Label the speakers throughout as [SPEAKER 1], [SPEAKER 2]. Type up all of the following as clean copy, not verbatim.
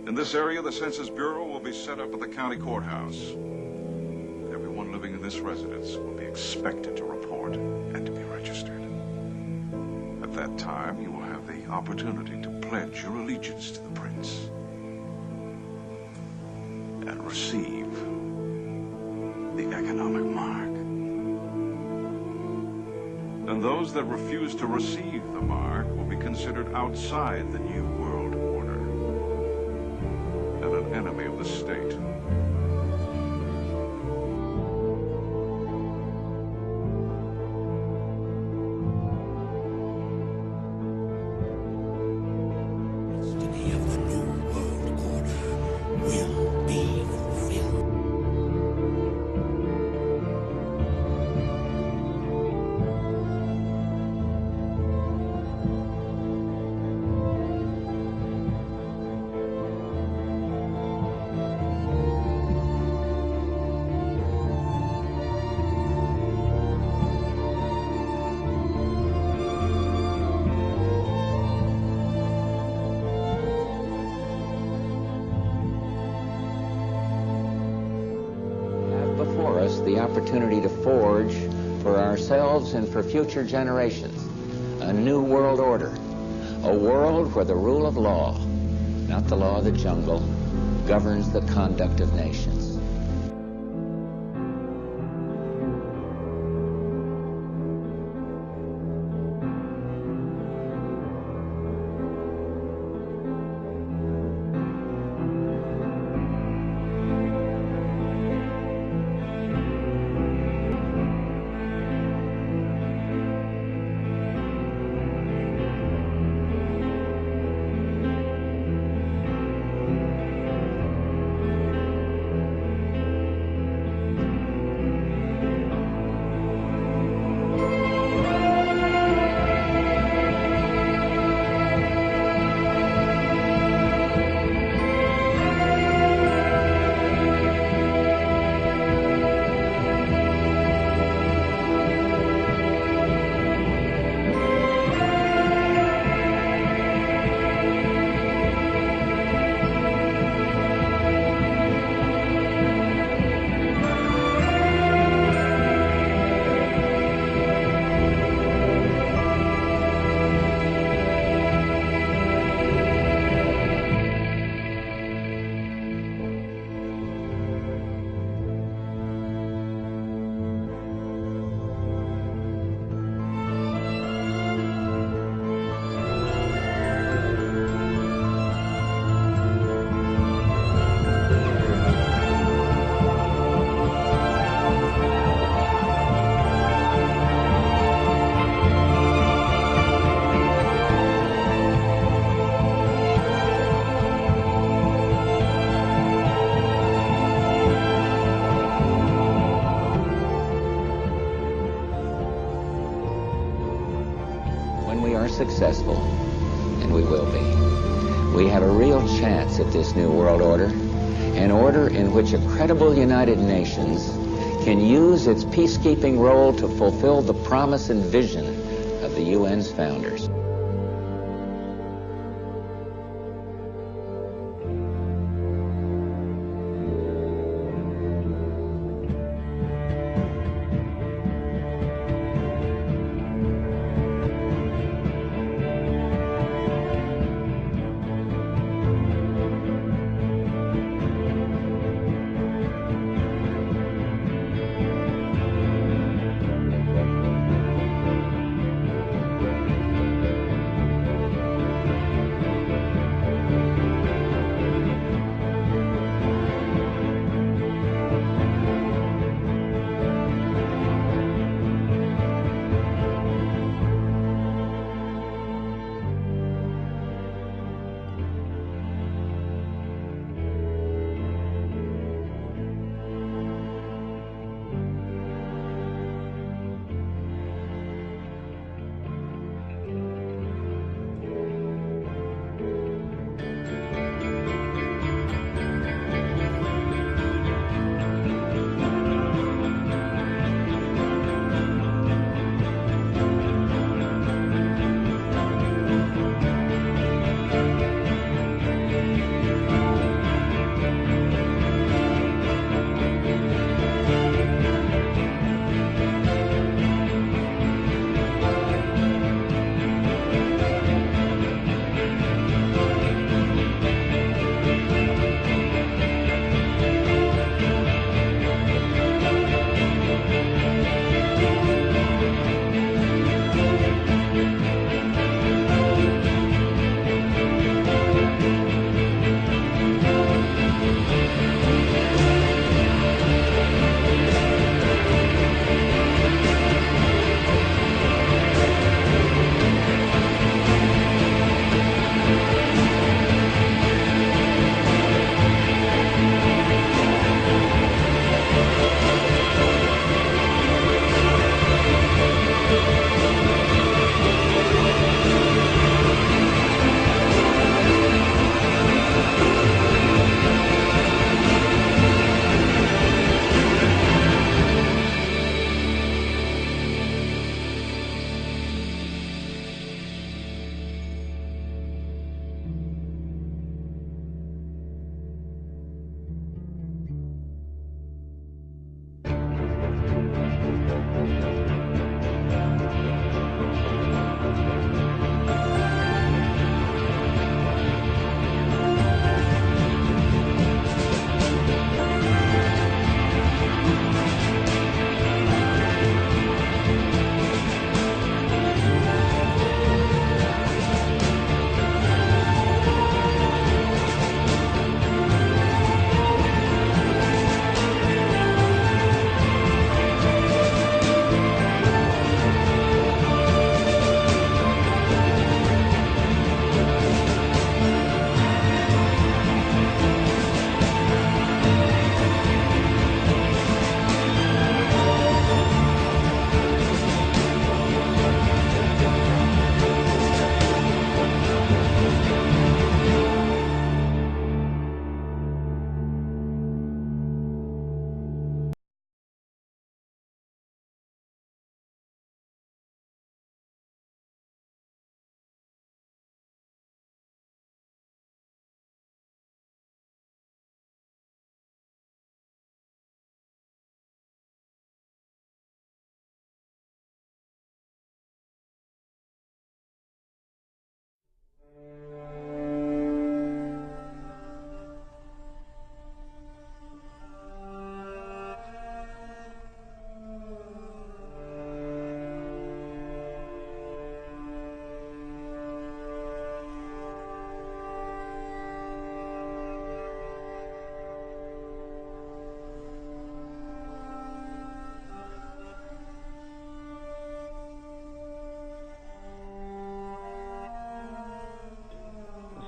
[SPEAKER 1] In this area, the Census Bureau will be set up at the county courthouse. Everyone living in this residence will be expected to report and to be registered. At that time, you will have the opportunity to pledge your allegiance to the Prince and receive the economic mark. And those that refuse to receive the mark will be considered outside the New World Order and an enemy of the state.
[SPEAKER 2] Destiny of the New World Order will be fulfilled.
[SPEAKER 3] Before us the opportunity to forge for ourselves and for future generations a new world order, a world where the rule of law, not the law of the jungle, governs the conduct of nations. When we are successful, and we will be, we have a real chance at this new world order, an order in which a credible United Nations can use its peacekeeping role to fulfill the promise and vision of the UN's founders.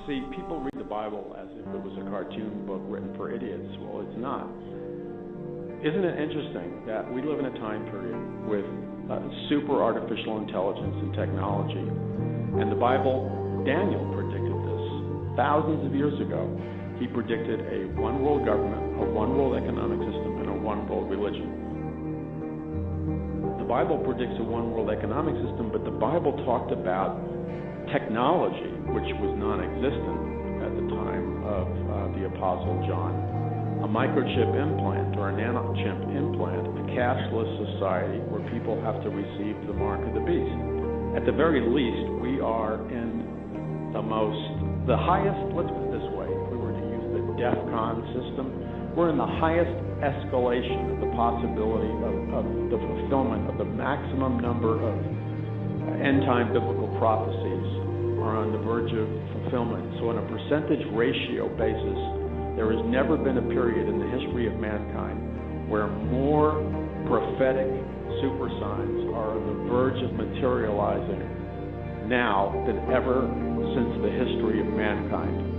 [SPEAKER 4] See, people read the Bible as if it was a cartoon book written for idiots. Well, it's not. Isn't it interesting that we live in a time period with super artificial intelligence and technology? And the Bible, Daniel predicted this thousands of years ago. He predicted a one-world government, a one-world economic system, and a one-world religion. The Bible predicts a one-world economic system, but the Bible talked about technology, which was non-existent at the time of the Apostle John. A microchip implant or a nanochip implant, a cashless society where people have to receive the mark of the beast. At the very least, we are in the highest, let's put it this way, if we were to use the DEFCON system, we're in the highest escalation of the possibility of the fulfillment of the maximum number of end-time biblical prophecies are on the verge of fulfillment. So on a percentage ratio basis, there has never been a period in the history of mankind where more prophetic super signs are on the verge of materializing now than ever since the history of mankind.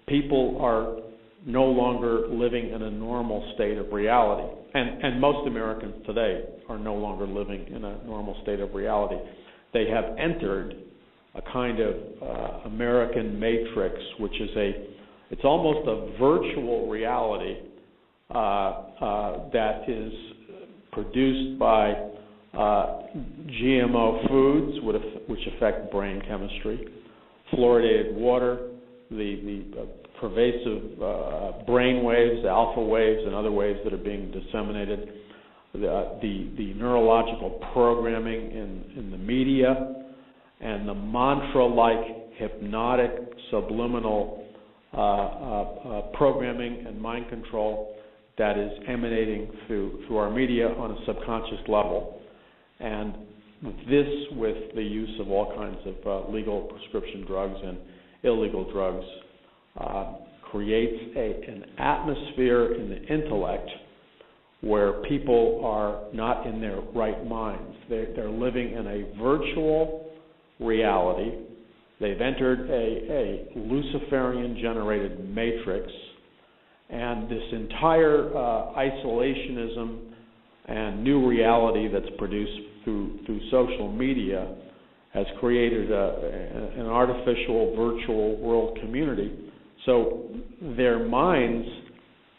[SPEAKER 4] People are no longer living in a normal state of reality. And most Americans today are no longer living in a normal state of reality. They have entered a kind of American matrix, which is it's almost a virtual reality that is produced by GMO foods, which affect brain chemistry, fluoridated water, the pervasive brain waves, alpha waves, and other waves that are being disseminated, the neurological programming in the media, and the mantra-like hypnotic subliminal programming and mind control that is emanating through our media on a subconscious level. And with the use of all kinds of legal prescription drugs and illegal drugs, creates an atmosphere in the intellect where people are not in their right minds. They're living in a virtual reality. They've entered a Luciferian-generated matrix, and this entire isolationism and new reality that's produced through social media has created an artificial virtual world community. So their minds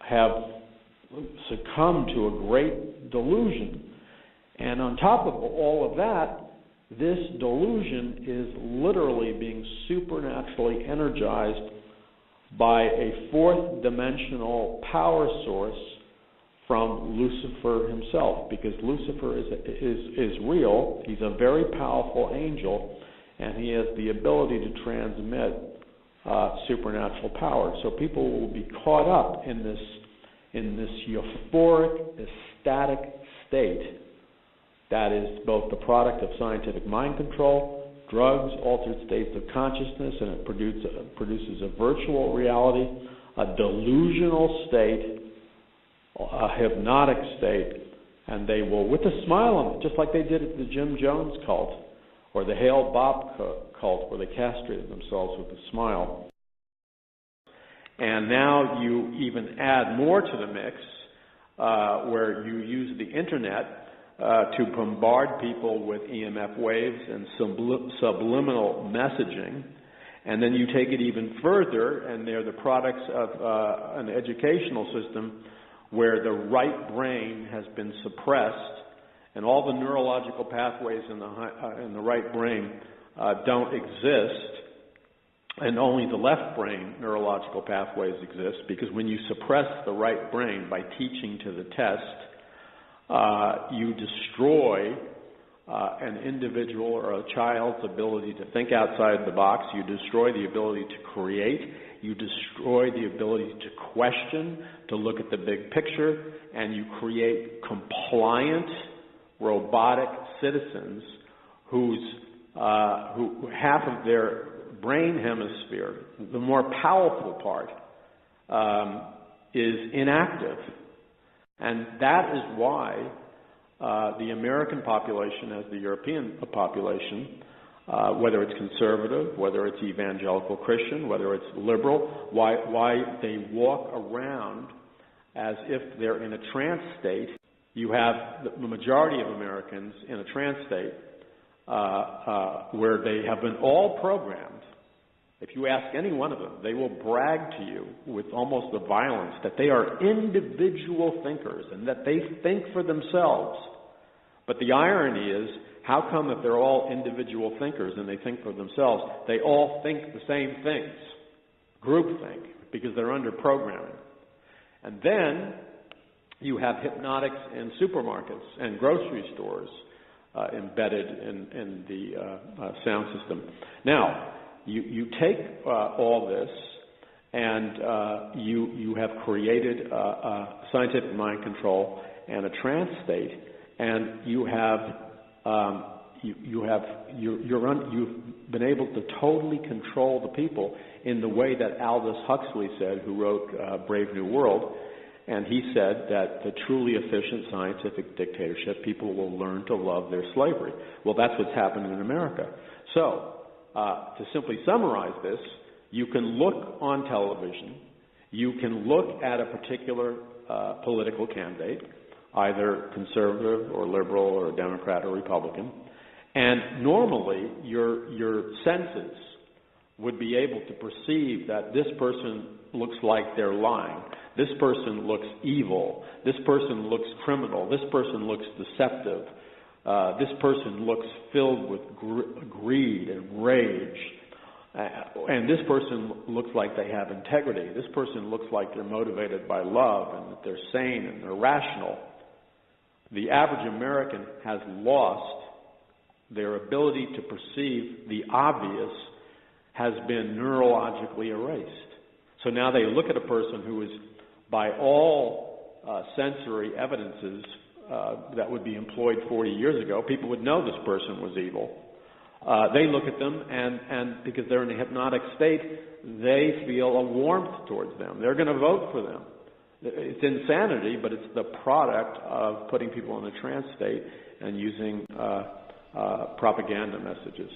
[SPEAKER 4] have succumbed to a great delusion. And on top of all of that, this delusion is literally being supernaturally energized by a fourth dimensional power source from Lucifer himself, because Lucifer is real. He's a very powerful angel, and he has the ability to transmit supernatural power. So people will be caught up in this euphoric, ecstatic state that is both the product of scientific mind control, drugs, altered states of consciousness, and it produces a virtual reality, a delusional state, a hypnotic state, and they will, with a smile on it, just like they did at the Jim Jones cult or the Hale Bopp cult, where they castrated themselves with a smile. And now you even add more to the mix, where you use the internet to bombard people with EMF waves and subliminal messaging. And then you take it even further, and they're the products of an educational system where the right brain has been suppressed, and all the neurological pathways in the right brain don't exist, and only the left brain neurological pathways exist, because when you suppress the right brain by teaching to the test, you destroy an individual or a child's ability to think outside the box. You destroy the ability to create. You destroy the ability to question, to look at the big picture, and you create compliant, robotic citizens who half of their brain hemisphere, the more powerful part, is inactive. And that is why the American population, as the European population, whether it's conservative, whether it's evangelical Christian, whether it's liberal, why they walk around as if they're in a trance state. You have the majority of Americans in a trance state where they have been all programmed. If you ask any one of them, they will brag to you with almost the violence that they are individual thinkers and that they think for themselves. But the irony is, how come if they're all individual thinkers and they think for themselves, they all think the same things? Groupthink, because they're under programming. And then you have hypnotics in supermarkets and grocery stores embedded in the sound system. Now, you take all this and you have created scientific mind control and a trance state, and you've been able to totally control the people in the way that Aldous Huxley said, who wrote Brave New World. And he said that the truly efficient scientific dictatorship, people will learn to love their slavery. Well, that's what's happened in America. So, to simply summarize this, you can look on television, you can look at a particular political candidate, either conservative or liberal or Democrat or Republican, and normally your senses would be able to perceive that this person looks like they're lying, this person looks evil, this person looks criminal, this person looks deceptive, this person looks filled with greed and rage, and this person looks like they have integrity, this person looks like they're motivated by love and that they're sane and they're rational. The average American has lost their ability to perceive the obvious, has been neurologically erased. So now they look at a person who is, by all sensory evidences that would be employed 40 years ago, people would know this person was evil. They look at them, and because they're in a hypnotic state, they feel a warmth towards them. They're going to vote for them. It's insanity, but it's the product of putting people in a trance state and using propaganda messages.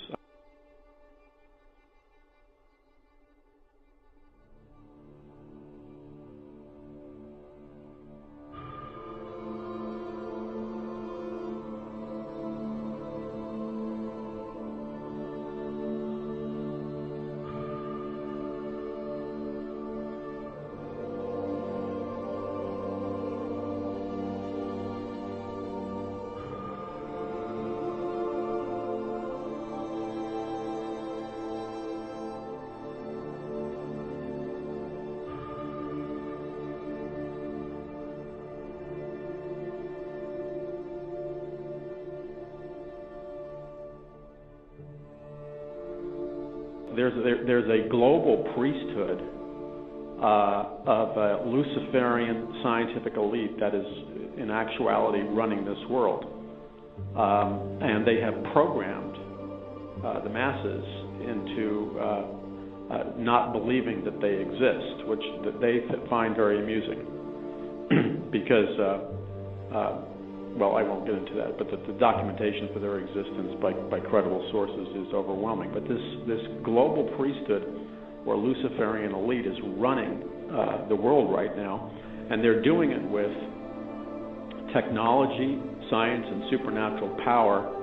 [SPEAKER 4] there's a global priesthood of a Luciferian scientific elite that is in actuality running this world, and they have programmed the masses into not believing that they exist, which they find very amusing, because, well, I won't get into that, but the documentation for their existence by credible sources is overwhelming. But this global priesthood or Luciferian elite is running the world right now, and they're doing it with technology, science, and supernatural power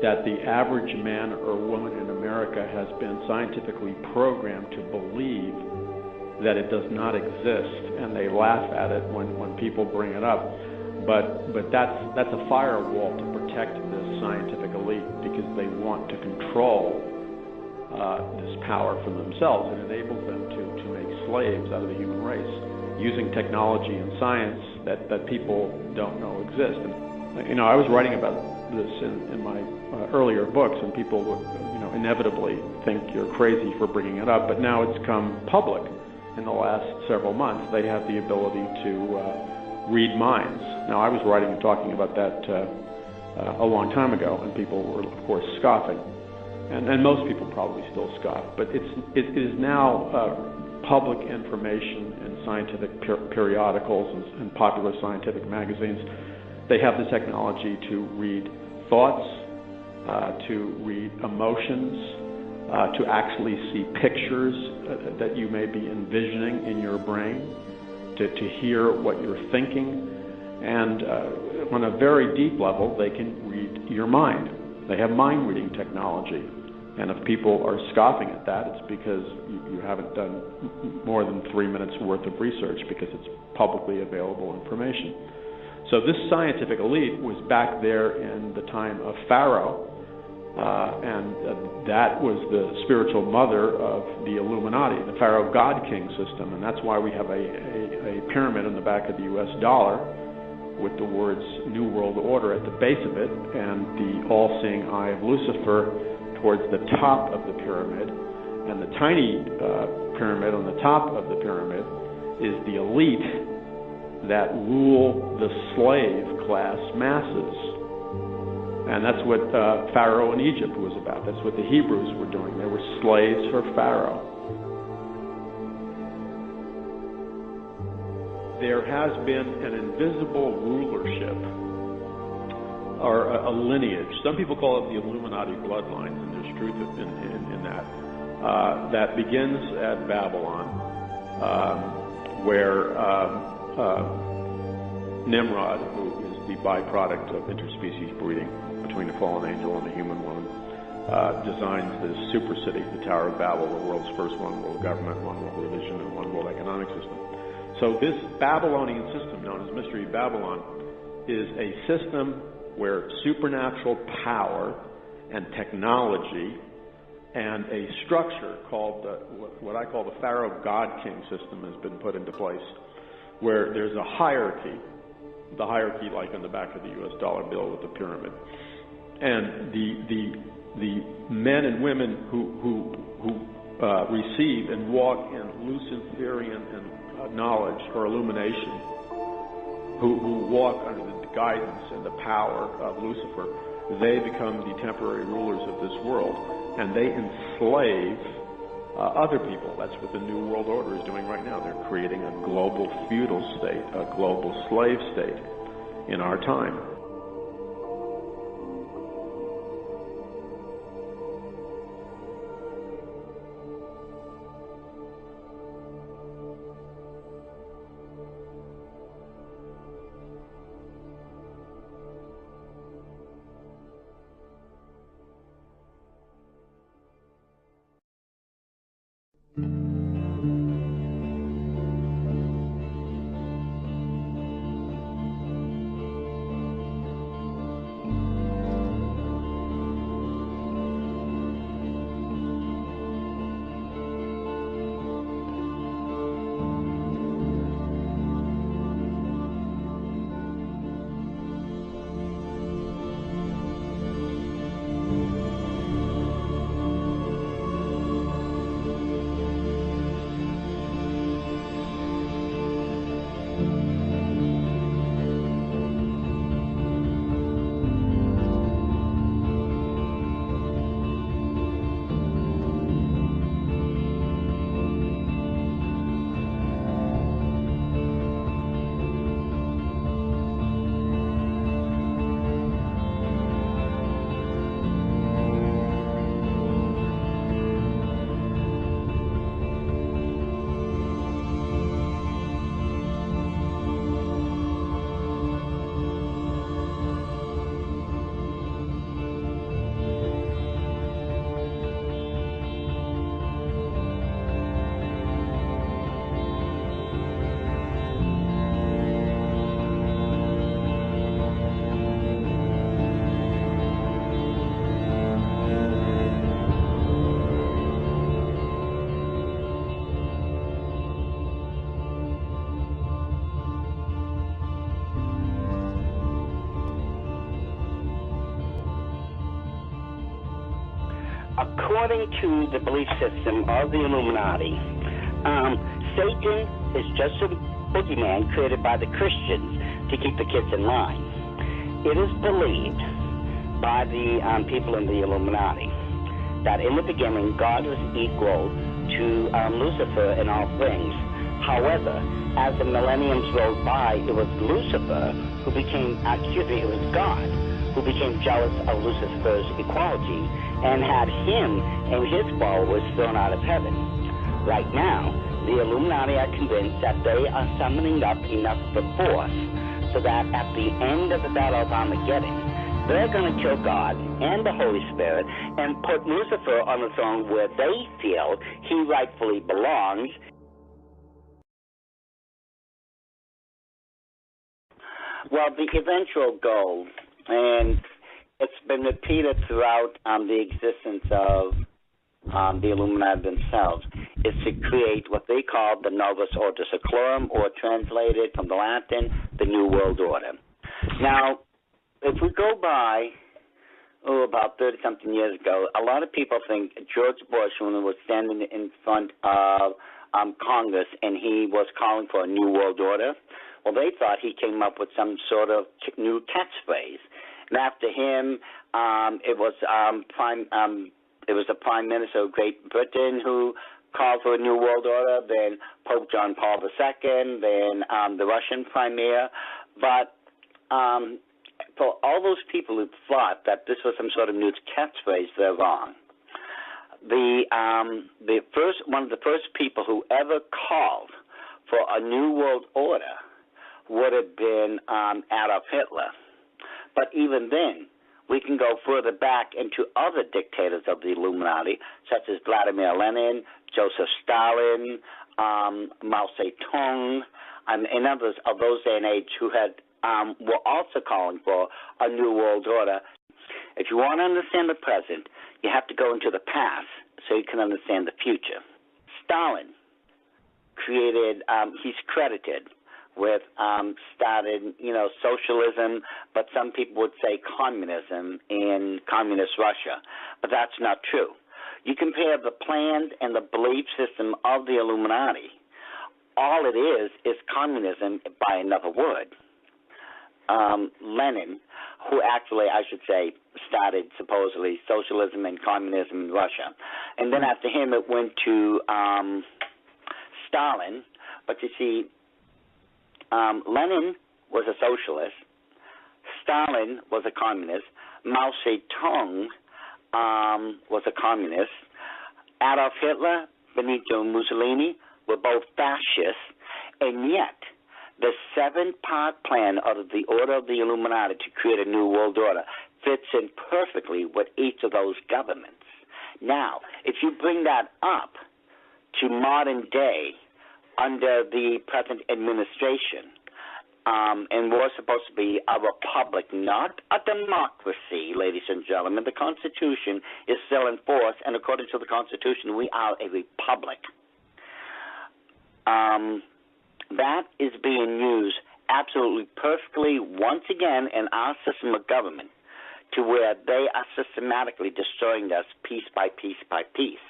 [SPEAKER 4] that the average man or woman in America has been scientifically programmed to believe that it does not exist, and they laugh at it when people bring it up. But that's a firewall to protect this scientific elite, because they want to control this power for themselves. It enables them to make slaves out of the human race using technology and science that people don't know exist. And I was writing about this in my earlier books, and people would inevitably think you're crazy for bringing it up, but now it's come public in the last several months. They have the ability to read minds. Now, I was writing and talking about that a long time ago, and people were, of course, scoffing. And most people probably still scoff, but it is now public information in scientific periodicals and popular scientific magazines. They have the technology to read thoughts, to read emotions, to actually see pictures that you may be envisioning in your brain, to hear what you're thinking, and on a very deep level, they can read your mind. They have mind-reading technology. And if people are scoffing at that, it's because you haven't done more than 3 minutes worth of research, because it's publicly available information. So this scientific elite was back there in the time of Pharaoh, and that was the spiritual mother of the Illuminati, the Pharaoh God-King system. And that's why we have a pyramid on the back of the U.S. dollar with the words New World Order at the base of it, and the all-seeing eye of Lucifer towards the top of the pyramid. And the tiny pyramid on the top of the pyramid is the elite that rule the slave class masses. And that's what Pharaoh in Egypt was about. That's what the Hebrews were doing. They were slaves for Pharaoh. There has been an invisible rulership, or a lineage. Some people call it the Illuminati bloodline, and there's truth in that. That begins at Babylon, where Nimrod, who is the byproduct of interspecies breeding between a fallen angel and a human woman, designs this super city, the Tower of Babel, the world's first one world government, one world religion, and one world economic system. So this Babylonian system, known as Mystery Babylon, is a system where supernatural power and technology and a structure called what I call the Pharaoh God-King system has been put into place, where there's a hierarchy, the hierarchy like on the back of the U.S. dollar bill with the pyramid. And the men and women who receive and walk in Luciferian and knowledge or illumination, who walk under the guidance and the power of Lucifer, they become the temporary rulers of this world, and they enslave other people. That's what the New World Order is doing right now. They're creating a global feudal state, a global slave state in our time.
[SPEAKER 5] according to the belief system of the Illuminati, Satan is just a boogeyman created by the Christians to keep the kids in line. It is believed by the people in the Illuminati that in the beginning God was equal to Lucifer in all things. However, as the millenniums rolled by, it was Lucifer who became, it was God who became jealous of Lucifer's equality and had him and his followers thrown out of heaven. Right now, the Illuminati are convinced that they are summoning up enough of the force so that at the end of the Battle of Armageddon, they're going to kill God and the Holy Spirit and put Lucifer on the throne where they feel he rightfully belongs. Well, the eventual goal, and it's been repeated throughout the existence of the Illuminati themselves, is to create what they call the Novus Ordo Seclorum, or translated from the Latin, the New World Order. Now, if we go by, about 30-something years ago, a lot of people think George Bush, when he was standing in front of Congress and he was calling for a New World Order, well, they thought he came up with some sort of new catchphrase. And after him, it was the Prime Minister of Great Britain who called for a New World Order, then Pope John Paul II, then the Russian Premier. But for all those people who thought that this was some sort of new catchphrase, they're wrong. One of the first people who ever called for a New World Order would have been Adolf Hitler. But even then, we can go further back into other dictators of the Illuminati, such as Vladimir Lenin, Joseph Stalin, Mao Zedong, and others of those day and age who had were also calling for a New World Order. If you want to understand the present, you have to go into the past so you can understand the future. Stalin created, he's credited with started, socialism, but some people would say communism in communist Russia. But that's not true. You compare the plans and the belief system of the Illuminati, all it is communism by another word. Lenin, who actually, I should say, started supposedly socialism and communism in Russia. And then after him it went to Stalin. But you see, Lenin was a socialist, Stalin was a communist, Mao Zedong was a communist, Adolf Hitler, Benito Mussolini were both fascists, and yet the 7-part plan of the Order of the Illuminati to create a New World Order fits in perfectly with each of those governments. Now, if you bring that up to modern day, under the present administration, and we're supposed to be a republic, not a democracy, ladies and gentlemen. The Constitution is still in force, and according to the Constitution, we are a republic. That is being used absolutely perfectly once again in our system of government, to where they are systematically destroying us piece by piece by piece.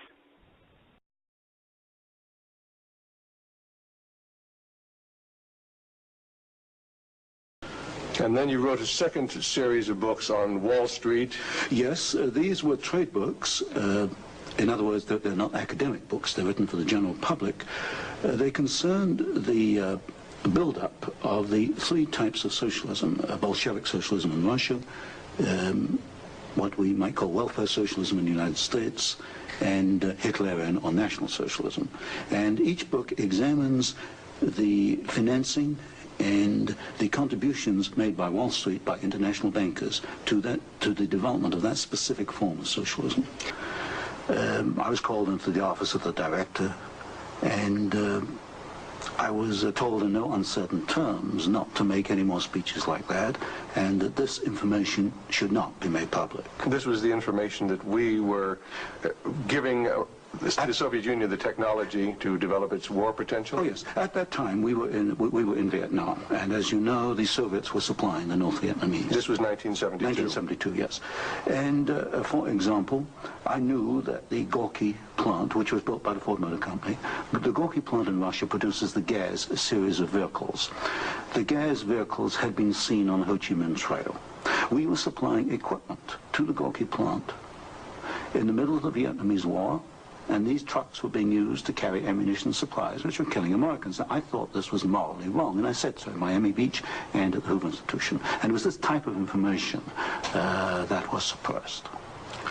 [SPEAKER 6] And then you wrote a second series of books on Wall Street.
[SPEAKER 7] Yes, these were trade books. In other words, they're not academic books. They're written for the general public. They concerned the build-up of the 3 types of socialism: Bolshevik socialism in Russia, what we might call welfare socialism in the United States, and Hitlerian or National Socialism. And each book examines the financing and the contributions made by Wall Street, by international bankers, to the development of that specific form of socialism. I was called into the office of the director, and I was told in no uncertain terms not to make any more speeches like that, and that this information should not be made public.
[SPEAKER 6] This was the information that we were giving the Soviet Union the technology to develop its war potential?
[SPEAKER 7] Oh yes. At that time, we were in Vietnam, and as you know, the Soviets were supplying the North Vietnamese.
[SPEAKER 6] This was 1972.
[SPEAKER 7] 1972, yes. And for example, I knew that the Gorky plant, which was built by the Ford Motor Company, the Gorky plant in Russia produces the Gaz series of vehicles. The Gaz vehicles had been seen on the Ho Chi Minh Trail. We were supplying equipment to the Gorky plant in the middle of the Vietnamese War, and these trucks were being used to carry ammunition supplies, which were killing Americans. Now, I thought this was morally wrong, and I said so in Miami Beach and at the Hoover Institution. And it was this type of information that was suppressed.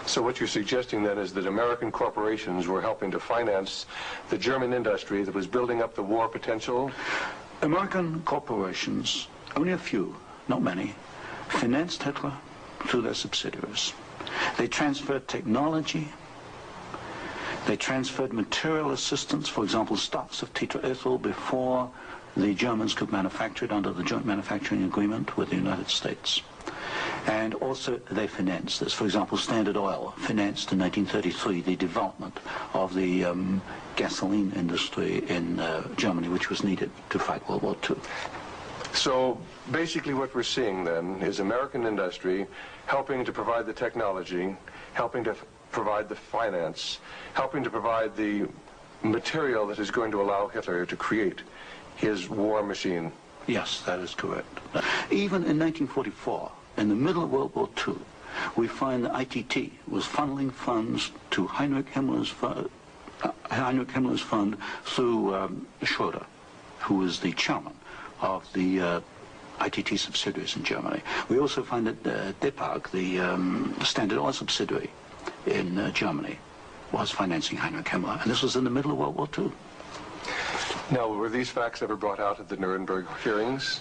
[SPEAKER 6] So what you're suggesting then is that American corporations were helping to finance the German industry that was building up the war potential?
[SPEAKER 7] American corporations, only a few, not many, financed Hitler through their subsidiaries. They transferred technology. They transferred material assistance, for example, stocks of tetraethyl before the Germans could manufacture it under the joint manufacturing agreement with the United States. And also they financed this. For example, Standard Oil financed in 1933 the development of the gasoline industry in Germany, which was needed to fight World War II.
[SPEAKER 6] So basically what we're seeing then is American industry helping to provide the technology, helping to provide the finance, helping to provide the material that is going to allow Hitler to create his war machine.
[SPEAKER 7] Yes, that is correct. Even in 1944, in the middle of World War II, we find that ITT was funneling funds to Heinrich Himmler's fund through Schroeder, who was the chairman of the ITT subsidiaries in Germany. We also find that Depag, the Standard Oil subsidiary in Germany, was financing Heinrich Himmler, and this was in the middle of World War II.
[SPEAKER 6] Now, were these facts ever brought out at the Nuremberg hearings?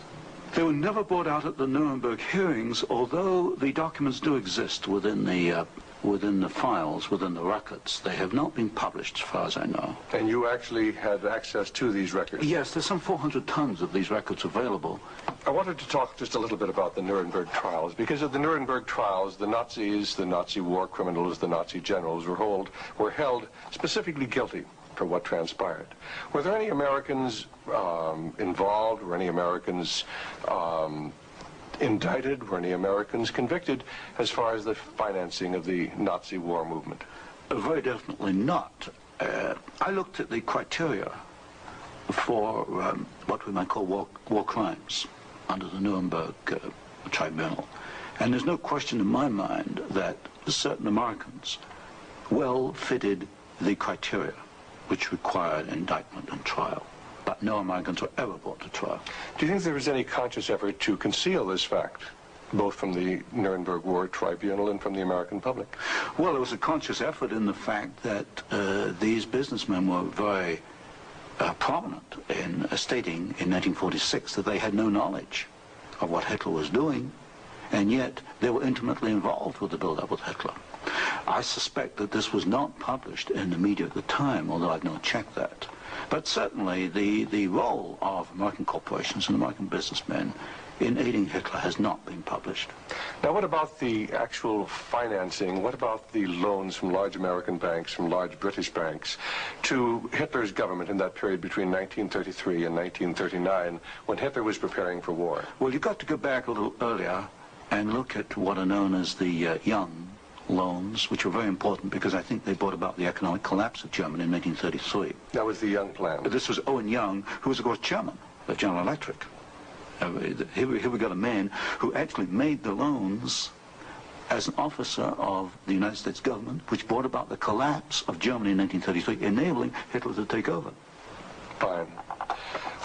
[SPEAKER 7] They were never brought out at the Nuremberg hearings, although the documents do exist within the files, within the records. They have not been published, as far as I know.
[SPEAKER 6] And you actually had access to these records?
[SPEAKER 7] Yes, there's some 400 tons of these records available.
[SPEAKER 6] I wanted to talk just a little bit about the Nuremberg trials, because at the Nuremberg trials, the Nazis, the Nazi war criminals, the Nazi generals were held specifically guilty for what transpired. Were there any Americans involved? Were any Americans indicted? Were any Americans convicted as far as the financing of the Nazi war movement?
[SPEAKER 7] Very definitely not. I looked at the criteria for what we might call war crimes under the Nuremberg tribunal. And there's no question in my mind that certain Americans well fitted the criteria which required indictment and trial. But no Americans were ever brought to trial.
[SPEAKER 6] Do you think there was any conscious effort to conceal this fact, both from the Nuremberg War Tribunal and from the American public?
[SPEAKER 7] Well, there was a conscious effort in the fact that these businessmen were very prominent in stating in 1946 that they had no knowledge of what Hitler was doing, and yet they were intimately involved with the build-up with Hitler. I suspect that this was not published in the media at the time, although I've not checked that. But certainly the role of American corporations and American businessmen in aiding Hitler has not been published.
[SPEAKER 6] Now, what about the actual financing? What about the loans from large American banks, from large British banks, to Hitler's government in that period between 1933 and 1939, when Hitler was preparing for war?
[SPEAKER 7] Well, you've got to go back a little earlier and look at what are known as the Young loans, which were very important because I think they brought about the economic collapse of Germany in 1933.
[SPEAKER 6] That was the Young plan.
[SPEAKER 7] This was Owen Young, who was, of course, chairman of General Electric. Here we got a man who actually made the loans as an officer of the United States government, which brought about the collapse of Germany in 1933, enabling Hitler to take over.
[SPEAKER 6] Fine.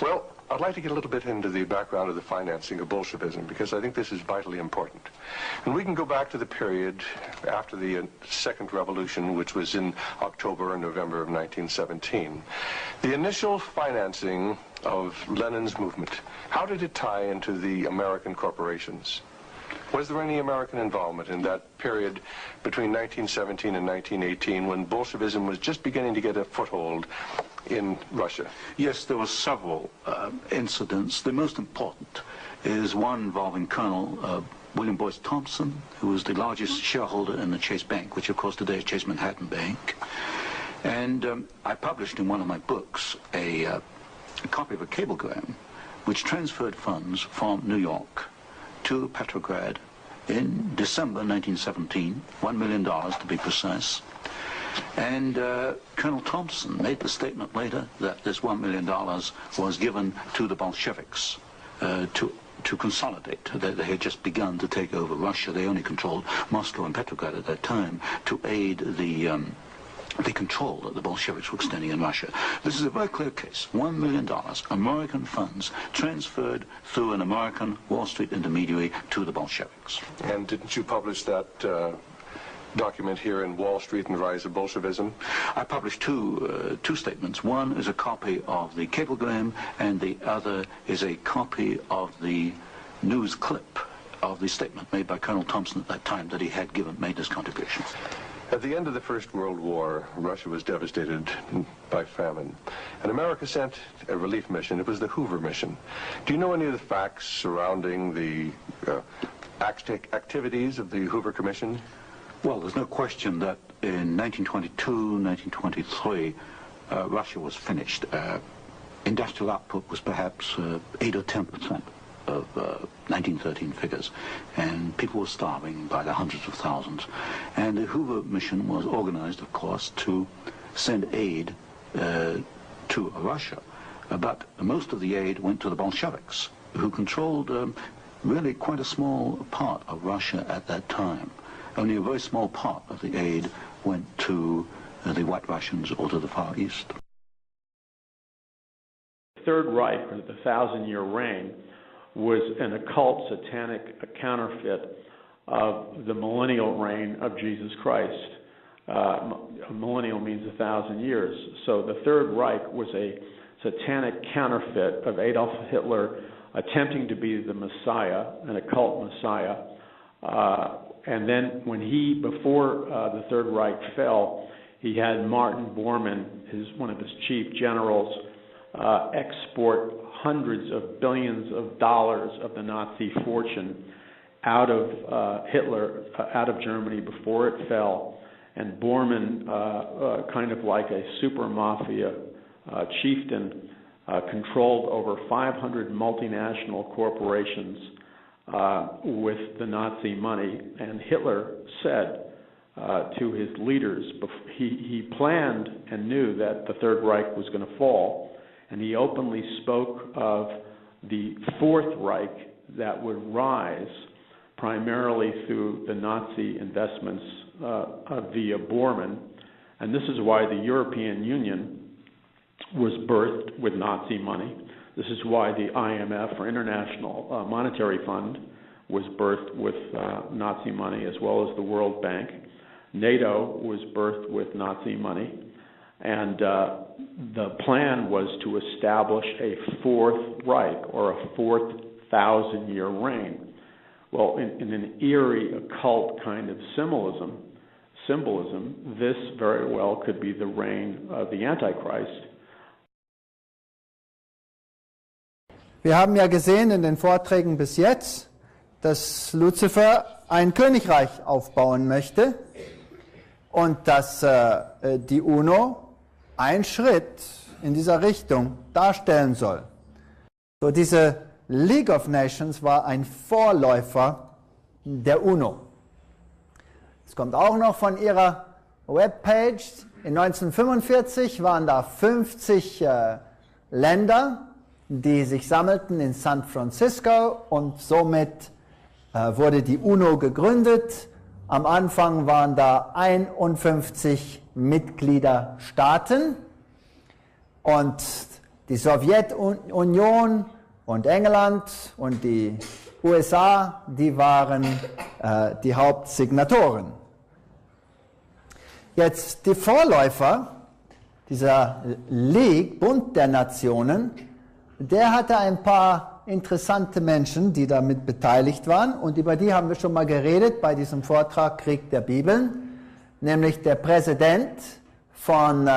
[SPEAKER 6] Well, I'd like to get a little bit into the background of the financing of Bolshevism, because I think this is vitally important. And we can go back to the period after the Second Revolution, which was in October and November of 1917. The initial financing of Lenin's movement, how did it tie into the American corporations? Was there any American involvement in that period between 1917 and 1918, when Bolshevism was just beginning to get a foothold in Russia?
[SPEAKER 7] Yes, there were several incidents. The most important is one involving Colonel William Boyce Thompson, who was the largest shareholder in the Chase Bank, which of course today is Chase Manhattan Bank. And I published in one of my books a copy of a cablegram which transferred funds from New York to Petrograd in December 1917, $1 million to be precise. And Colonel Thompson made the statement later that this $1 million was given to the Bolsheviks to consolidate. They had just begun to take over Russia. They only controlled Moscow and Petrograd at that time, to aid the control that the Bolsheviks were extending in Russia. This is a very clear case. $1 million, American funds, transferred through an American Wall Street intermediary to the Bolsheviks.
[SPEAKER 6] And didn't you publish that document here in Wall Street and the Rise of Bolshevism?
[SPEAKER 7] I published two statements. One is a copy of the cablegram, and the other is a copy of the news clip of the statement made by Colonel Thompson at that time that he had made this contribution.
[SPEAKER 6] At the end of the First World War, Russia was devastated by famine, and America sent a relief mission. It was the Hoover mission. Do you know any of the facts surrounding the activities of the Hoover Commission?
[SPEAKER 7] Well, there's no question that in 1922, 1923, Russia was finished. Industrial output was perhaps 8 or 10% of 1913 figures, and people were starving by the hundreds of thousands. And the Hoover mission was organized, of course, to send aid to Russia. But most of the aid went to the Bolsheviks, who controlled really quite a small part of Russia at that time. Only a very small part of the aid went to the White Russians or to the Far East.
[SPEAKER 4] The Third Reich, or the Thousand-Year Reign, was an occult, satanic counterfeit of the millennial reign of Jesus Christ. A millennial means 1,000 years. So the Third Reich was a satanic counterfeit of Adolf Hitler attempting to be the Messiah, an occult Messiah. And then when before the Third Reich fell, he had Martin Bormann, one of his chief generals, export hundreds of billions of dollars of the Nazi fortune out of out of Germany before it fell. And Bormann, kind of like a super mafia chieftain, controlled over 500 multinational corporations with the Nazi money. And Hitler said to his leaders, he planned and knew that the Third Reich was going to fall, and he openly spoke of the Fourth Reich that would rise primarily through the Nazi investments via Bormann. And this is why the European Union was birthed with Nazi money. This is why the IMF, or International Monetary Fund, was birthed with Nazi money, as well as the World Bank. NATO was birthed with Nazi money. And the plan was to establish a Fourth Reich, or a 4,000-year reign. Well, in an eerie, occult kind of symbolism, this very well could be the reign of the Antichrist.
[SPEAKER 8] Wir haben ja gesehen in den Vorträgen bis jetzt, dass Luzifer ein Königreich aufbauen möchte und dass die UNO ein Schritt in dieser Richtung darstellen soll. So, diese League of Nations war ein Vorläufer der UNO. Es kommt auch noch von ihrer Webpage. In 1945 waren da 50 Länder, die sich sammelten in San Francisco, und somit wurde die UNO gegründet. Am Anfang waren da 51 Mitgliederstaaten, und die Sowjetunion und England und die USA, die waren die Hauptsignatoren. Jetzt die Vorläufer dieser League, Bund der Nationen, der hatte ein paar interessante Menschen, die damit beteiligt waren, und über die haben wir schon mal geredet bei diesem Vortrag Krieg der Bibeln, nämlich der Präsident von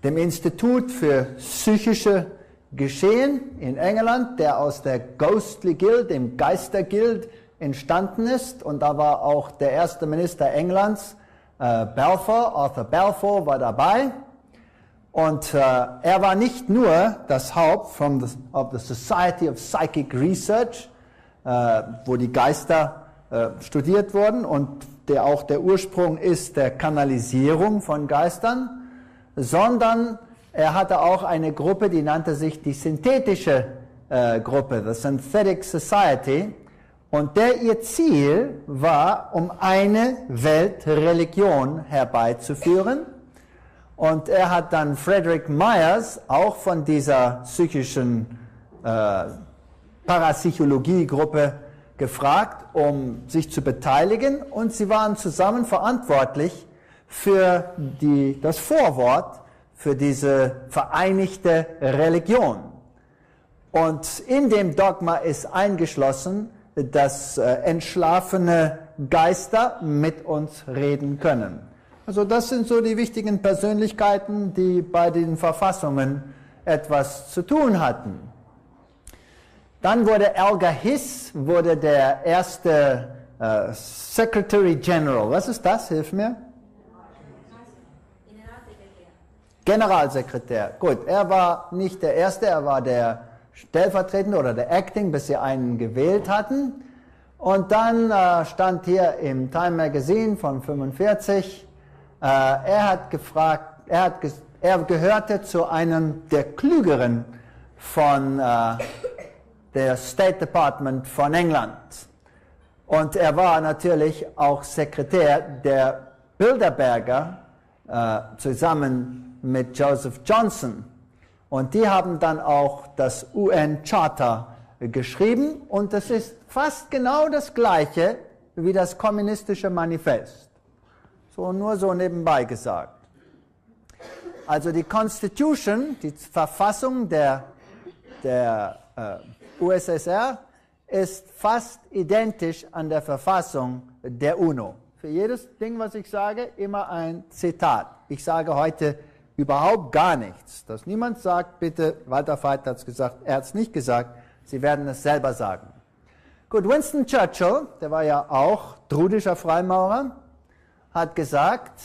[SPEAKER 8] dem Institut für psychische Geschehen in England, der aus der Ghostly Guild, dem Geisterguild entstanden ist. Und da war auch der erste Minister Englands, Arthur Balfour, war dabei. Und er war nicht nur das Haupt of the Society of Psychic Research, wo die Geister studiert wurden und der auch der Ursprung ist der Kanalisierung von Geistern, sondern er hatte auch eine Gruppe, die nannte sich die synthetische Gruppe, the Synthetic Society. Und ihr Ziel war, um eine Weltreligion herbeizuführen. Und er hat dann Frederick Myers auch von dieser psychischen Parapsychologie-Gruppe gefragt, um sich zu beteiligen. Und sie waren zusammen verantwortlich für das Vorwort für diese vereinigte Religion. Und in dem Dogma ist eingeschlossen, dass entschlafene Geister mit uns reden können. Also das sind so die wichtigen Persönlichkeiten, die bei den Verfassungen etwas zu tun hatten. Dann wurde Alger Hiss der erste Secretary General. Was ist das? Hilf mir. Generalsekretär. Gut, er war nicht der Erste, er war der Stellvertretende oder der Acting, bis sie einen gewählt hatten. Und dann stand hier im Time Magazine von 1945, er gehörte zu einem der Klügeren von der State Department von England. Und er war natürlich auch Sekretär der Bilderberger zusammen mit Joseph Johnson. Und die haben dann auch das UN-Charter geschrieben und das ist fast genau das gleiche wie das kommunistische Manifest. So nur so nebenbei gesagt. Also die Constitution, die Verfassung der USSR ist fast identisch an der Verfassung der UNO. Für jedes Ding, was ich sage, immer ein Zitat. Ich sage heute überhaupt gar nichts. Dass niemand sagt, bitte, Walter Veit hat es gesagt, er hat es nicht gesagt, Sie werden es selber sagen. Gut, Winston Churchill, der war ja auch trudischer Freimaurer, hat gesagt,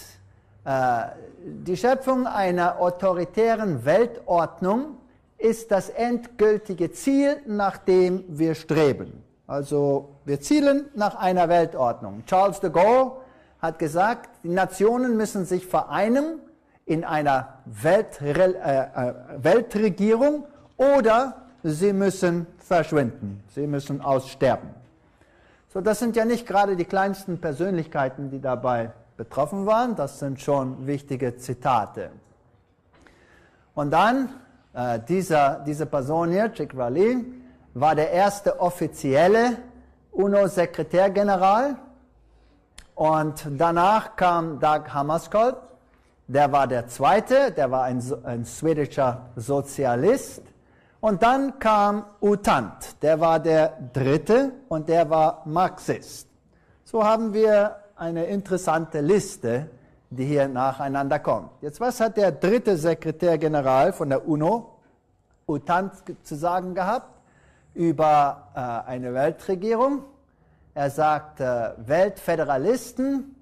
[SPEAKER 8] die Schöpfung einer autoritären Weltordnung ist das endgültige Ziel, nach dem wir streben. Also wir zielen nach einer Weltordnung. Charles de Gaulle hat gesagt, die Nationen müssen sich vereinen in einer Weltregierung oder sie müssen verschwinden, sie müssen aussterben. So, das sind ja nicht gerade die kleinsten Persönlichkeiten, die dabei betroffen waren, das sind schon wichtige Zitate. Und dann, diese Person hier, Chick Raleigh, war der erste offizielle UNO-Sekretärgeneral und danach kam Dag Hammarskjöld, der war der zweite, der war ein schwedischer Sozialist. Und dann kam U Thant, der war der dritte und der war Marxist. So haben wir eine interessante Liste, die hier nacheinander kommt. Jetzt, was hat der dritte Sekretärgeneral von der UNO, U Thant, zu sagen gehabt über eine Weltregierung? Er sagt, Weltföderalisten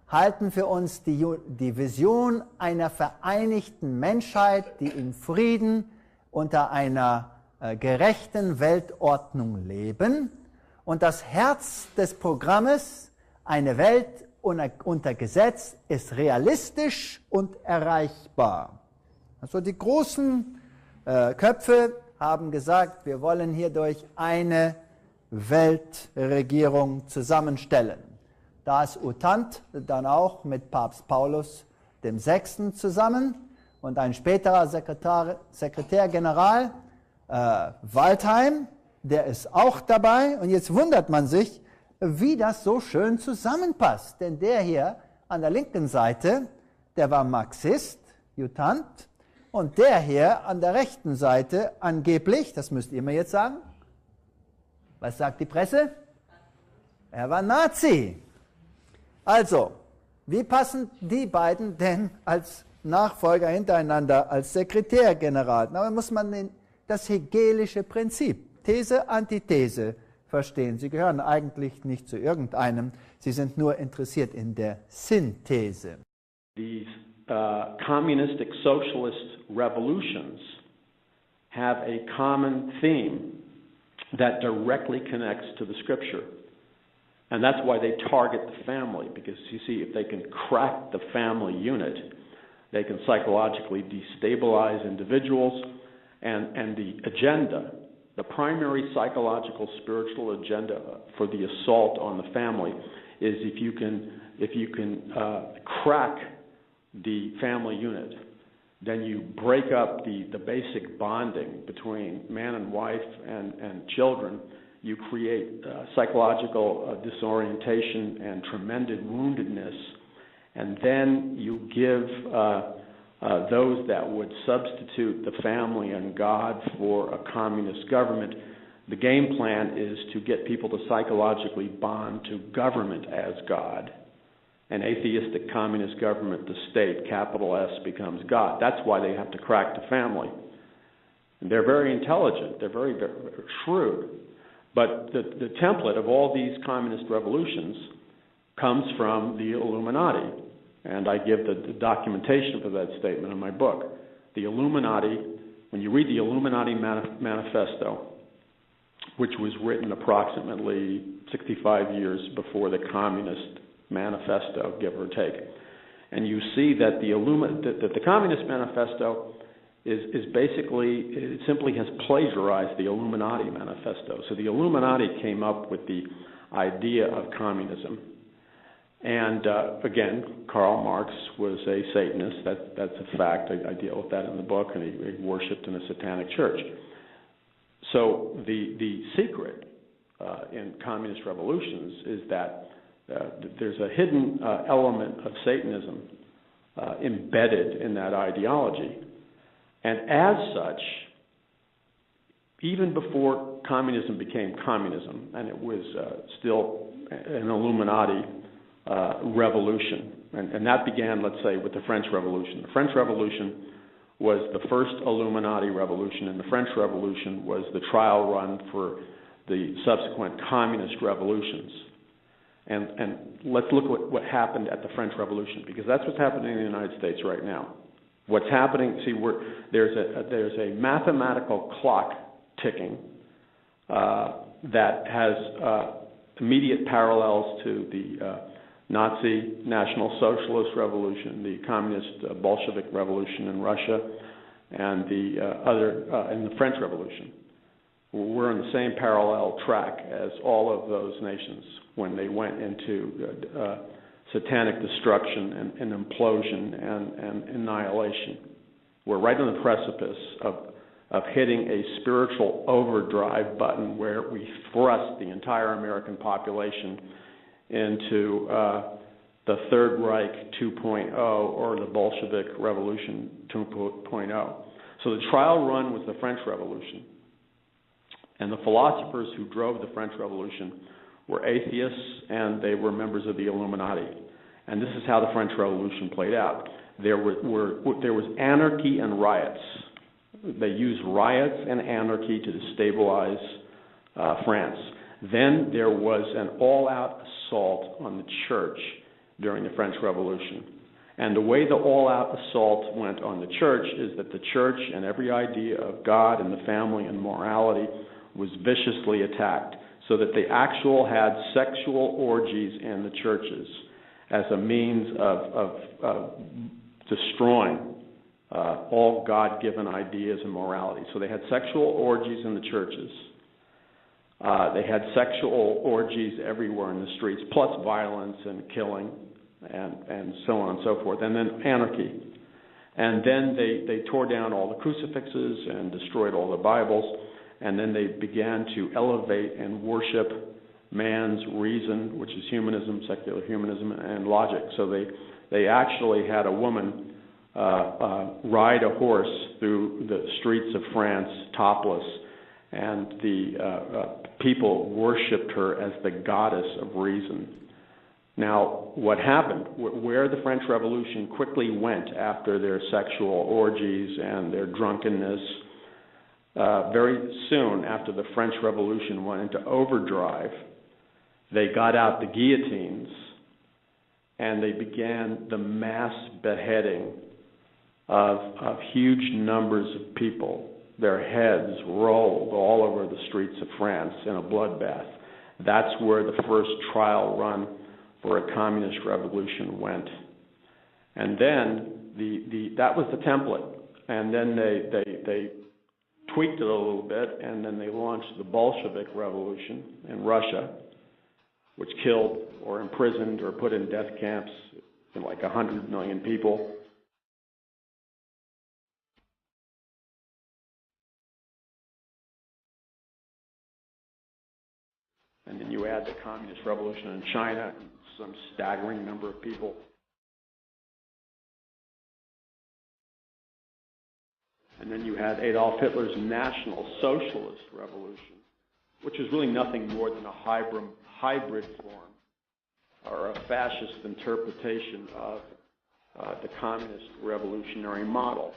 [SPEAKER 8] halten für uns die Vision einer vereinigten Menschheit, die in Frieden unter einer gerechten Weltordnung leben. Und das Herz des Programmes, eine Welt unter Gesetz, ist realistisch und erreichbar. Also die großen Köpfe haben gesagt, wir wollen hierdurch eine Weltregierung zusammenstellen. Da ist U Thant dann auch mit Papst Paulus VI. Zusammen und ein späterer Sekretärgeneral, Waldheim, der ist auch dabei. Und jetzt wundert man sich, wie das so schön zusammenpasst. Denn der hier an der linken Seite, der war Marxist, U Thant, und der hier an der rechten Seite angeblich, das müsst ihr mir jetzt sagen, was sagt die Presse? Er war Nazi. Also, wie passen die beiden denn als Nachfolger hintereinander, als Sekretärgeneral? Da muss man das hegelische Prinzip, These, Antithese, verstehen. Sie gehören eigentlich nicht zu irgendeinem, sie sind nur interessiert in der Synthese.
[SPEAKER 4] These communistic socialist revolutions have a common theme that directly connects to the Scripture. And that's why they target the family, because you see, if they can crack the family unit, they can psychologically destabilize individuals, and the agenda, the primary psychological spiritual agenda for the assault on the family is if you can crack the family unit, then you break up the basic bonding between man and wife and children. You create psychological disorientation and tremendous woundedness, and then you give those that would substitute the family and God for a communist government. The game plan is to get people to psychologically bond to government as God. An atheistic communist government, the state, capital S, becomes God. That's why they have to crack the family. And they're very intelligent. They're very, very, very shrewd. But the template of all these communist revolutions comes from the Illuminati. And I give the documentation for that statement in my book. The Illuminati, when you read the Illuminati Manifesto, which was written approximately 65 years before the Communist Manifesto, give or take, and you see that the Communist Manifesto is basically, it simply has plagiarized the Illuminati Manifesto. So the Illuminati came up with the idea of communism. And again, Karl Marx was a Satanist. That's a fact. I deal with that in the book, and he worshipped in a satanic church. So the secret in communist revolutions is that there's a hidden element of Satanism embedded in that ideology. And as such, even before communism became communism, and it was still an Illuminati revolution, and that began, let's say, with the French Revolution. The French Revolution was the first Illuminati revolution, and the French Revolution was the trial run for the subsequent communist revolutions. And let's look at what happened at the French Revolution, because that's what's happening in the United States right now. What's happening, see, there's a mathematical clock ticking that has immediate parallels to the Nazi National Socialist Revolution, the Communist Bolshevik Revolution in Russia, and and the French Revolution. We're on the same parallel track as all of those nations when they went into satanic destruction and implosion and annihilation. We're right on the precipice of hitting a spiritual overdrive button where we thrust the entire American population into the Third Reich 2.0 or the Bolshevik Revolution 2.0. So the trial run was the French Revolution. And the philosophers who drove the French Revolution were atheists, and they were members of the Illuminati. And this is how the French Revolution played out. There was anarchy and riots. They used riots and anarchy to destabilize France. Then there was an all-out assault on the church during the French Revolution. And the way the all-out assault went on the church is that the church and every idea of God and the family and morality was viciously attacked, so that they had sexual orgies in the churches as a means of destroying all God-given ideas and morality. So they had sexual orgies in the churches. They had sexual orgies everywhere in the streets, plus violence and killing and so on and so forth, and then anarchy. And then they tore down all the crucifixes and destroyed all the Bibles, and then they began to elevate and worship man's reason, which is humanism, secular humanism, and logic. So they actually had a woman ride a horse through the streets of France topless, and the people worshipped her as the goddess of reason. Now, what happened, where the French Revolution quickly went after their sexual orgies and their drunkenness, very soon after the French Revolution went into overdrive, they got out the guillotines and they began the mass beheading of huge numbers of people. Their heads rolled all over the streets of France in a bloodbath. That's where the first trial run for a communist revolution went. And then that was the template. And then they tweaked it a little bit, and then they launched the Bolshevik Revolution in Russia, which killed or imprisoned or put in death camps like 100 million people. And then you add the communist revolution in China, some staggering number of people. And then you had Adolf Hitler's National Socialist Revolution, which is really nothing more than a hybrid form or a fascist interpretation of the communist revolutionary model.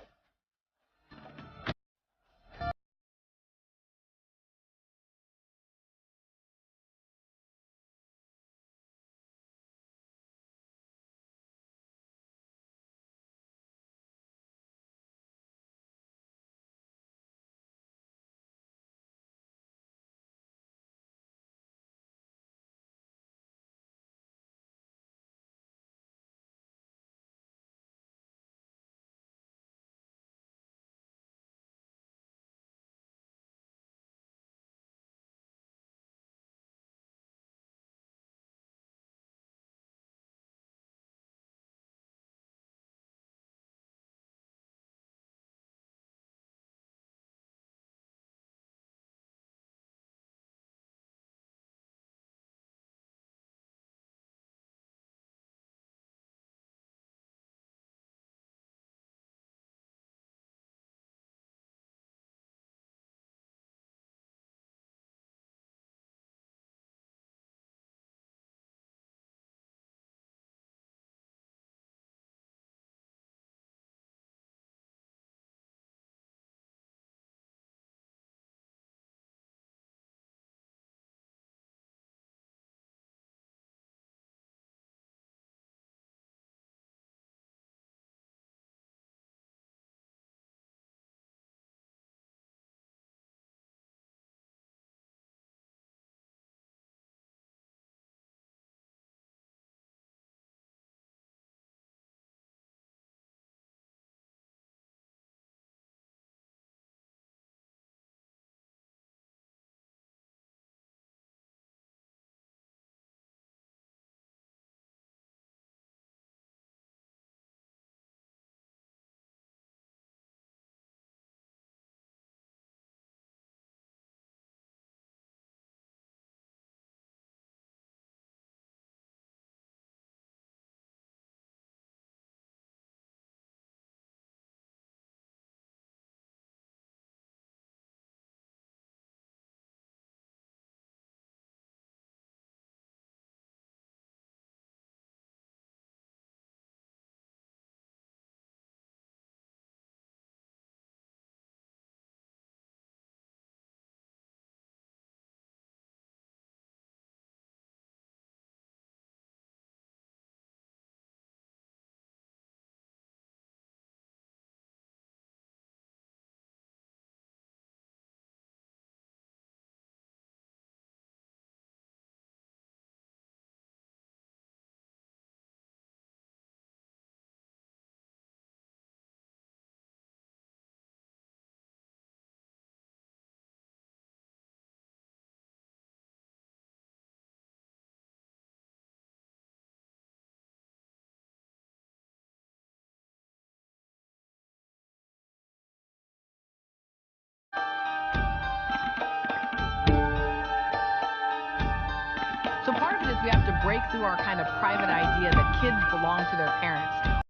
[SPEAKER 9] So part of it is we have to break through our kind of private idea that kids belong to their parents.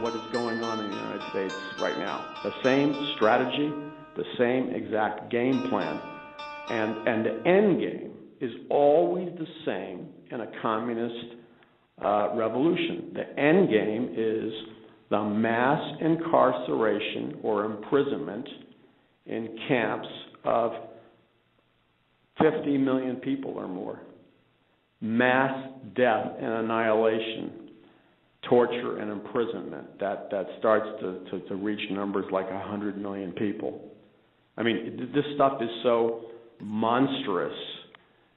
[SPEAKER 4] What is going on in the United States right now. The same strategy, the same exact game plan, and the end game is always the same in a communist revolution. The end game is the mass incarceration or imprisonment in camps of 50 million people or more. Mass death and annihilation, torture and imprisonment that starts to reach numbers like 100 million people. I mean, this stuff is so monstrous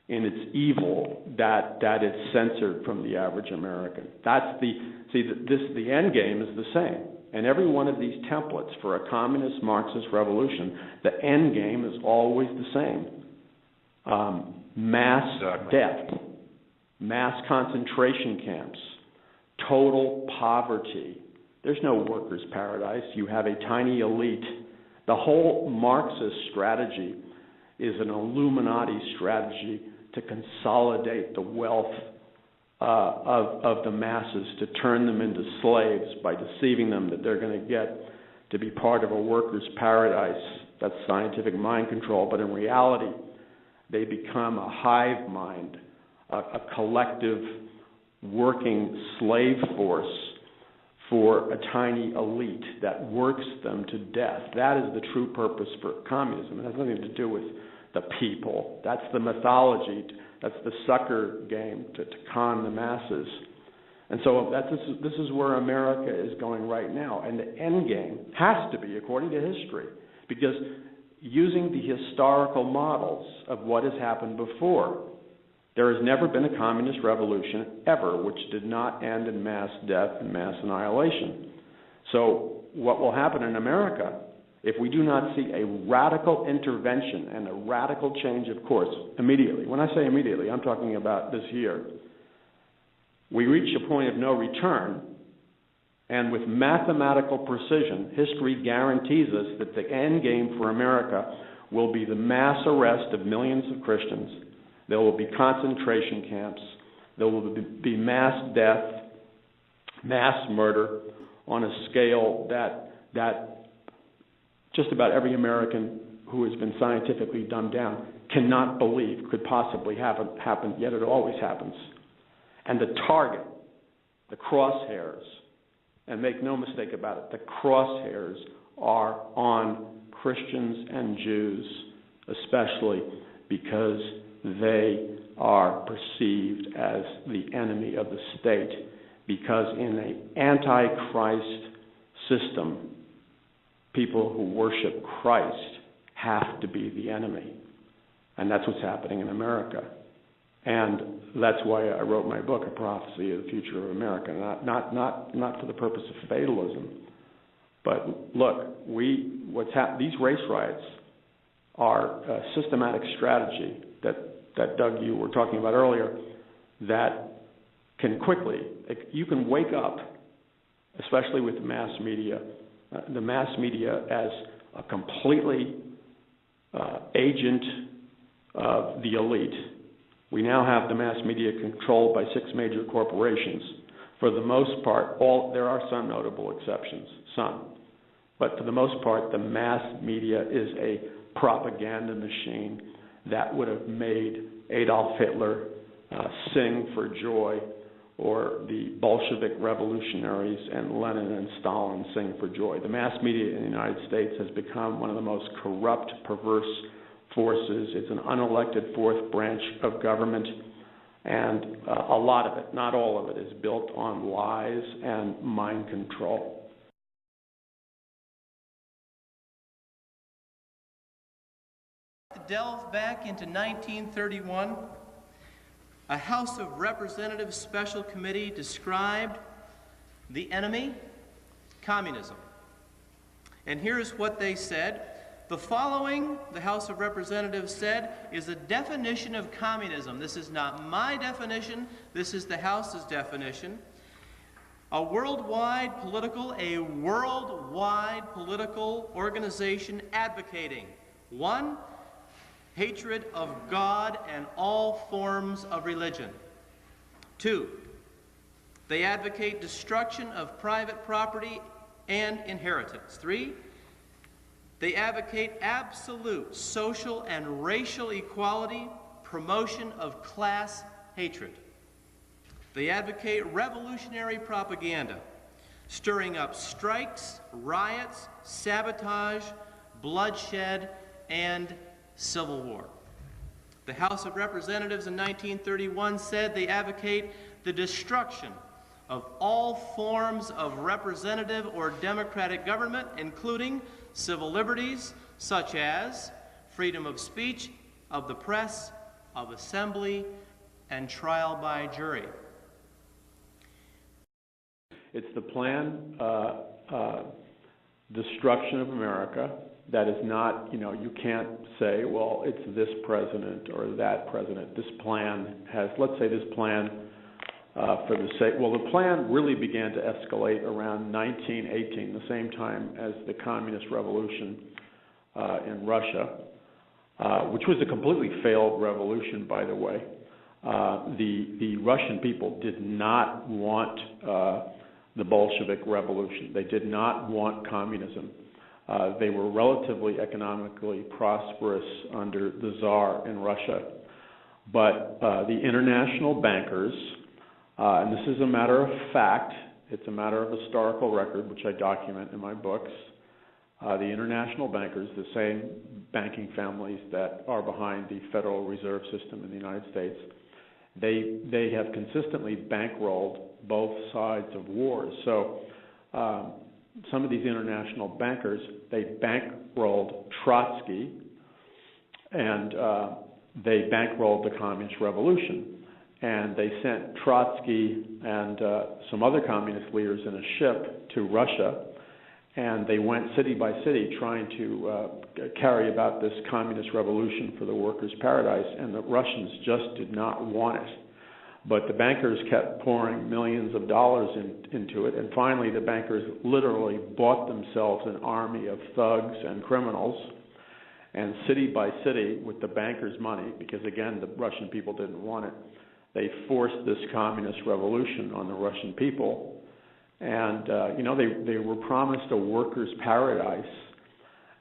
[SPEAKER 4] in its evil that it's censored from the average American. That's the end game is the same. And every one of these templates for a communist Marxist revolution, the end game is always the same. Mass death, mass concentration camps, total poverty. There's no workers' paradise. You have a tiny elite. The whole Marxist strategy is an Illuminati strategy to consolidate the wealth of the masses, to turn them into slaves by deceiving them that they're going to get to be part of a workers' paradise. That's scientific mind control. But in reality, they become a hive mind, a collective working slave force for a tiny elite that works them to death. That is the true purpose for communism. It has nothing to do with the people. That's the mythology. That's the sucker game to con the masses. And so this is where America is going right now. And the end game has to be, according to history, because using the historical models of what has happened before, there has never been a communist revolution ever which did not end in mass death and mass annihilation. So what will happen in America if we do not see a radical intervention and a radical change of course immediately? When I say immediately, I'm talking about this year. We reach a point of no return, and with mathematical precision, history guarantees us that the end game for America will be the mass arrest of millions of Christians. There will be concentration camps. There will be mass death, mass murder on a scale that just about every American who has been scientifically dumbed down cannot believe could possibly happen, yet it always happens. And the target, the crosshairs, and make no mistake about it, the crosshairs are on Christians and Jews, especially because they are perceived as the enemy of the state, because in an anti-Christ system, people who worship Christ have to be the enemy. And that's what's happening in America. And that's why I wrote my book, A Prophecy of the Future of America, not for the purpose of fatalism. But look, these race riots are a systematic strategy that Doug, you were talking about earlier, that can quickly, you can wake up, especially with the mass media as a completely agent of the elite. We now have the mass media controlled by 6 major corporations. For the most part, there are some notable exceptions, but for the most part, the mass media is a propaganda machine that would have made Adolf Hitler sing for joy, or the Bolshevik revolutionaries and Lenin and Stalin sing for joy. The mass media in the United States has become one of the most corrupt, perverse forces. It's an unelected fourth branch of government, and a lot of it, not all of it, is built on lies and mind control.
[SPEAKER 10] To delve back into 1931, a House of Representatives Special Committee described the enemy, communism. And here's what they said. The following, the House of Representatives said, is a definition of communism. This is not my definition. This is the House's definition. A worldwide political organization advocating, 1, hatred of God and all forms of religion. 2, they advocate destruction of private property and inheritance. 3, they advocate absolute social and racial equality, promotion of class hatred. They advocate revolutionary propaganda, stirring up strikes, riots, sabotage, bloodshed, and civil war. The House of Representatives in 1931 said they advocate the destruction of all forms of representative or democratic government, including civil liberties such as freedom of speech, of the press, of assembly, and trial by jury.
[SPEAKER 4] It's the planned destruction of America. That is not, you can't say, well, it's this president or that president. This plan has, let's say this plan for the sake, well, the plan really began to escalate around 1918, the same time as the communist revolution in Russia, which was a completely failed revolution, by the way. The Russian people did not want the Bolshevik revolution. They did not want communism. They were relatively economically prosperous under the Tsar in Russia. But the international bankers, and this is a matter of fact, it's a matter of historical record, which I document in my books, the international bankers, the same banking families that are behind the Federal Reserve System in the United States, they have consistently bankrolled both sides of wars. So some of these international bankers, they bankrolled Trotsky, and they bankrolled the Communist Revolution. And they sent Trotsky and some other communist leaders in a ship to Russia, and they went city by city trying to carry about this communist revolution for the workers' paradise, and the Russians just did not want it. But the bankers kept pouring millions of dollars into it, and finally the bankers literally bought themselves an army of thugs and criminals, and city by city with the bankers' money, because again the Russian people didn't want it, they forced this communist revolution on the Russian people. And they were promised a workers' paradise,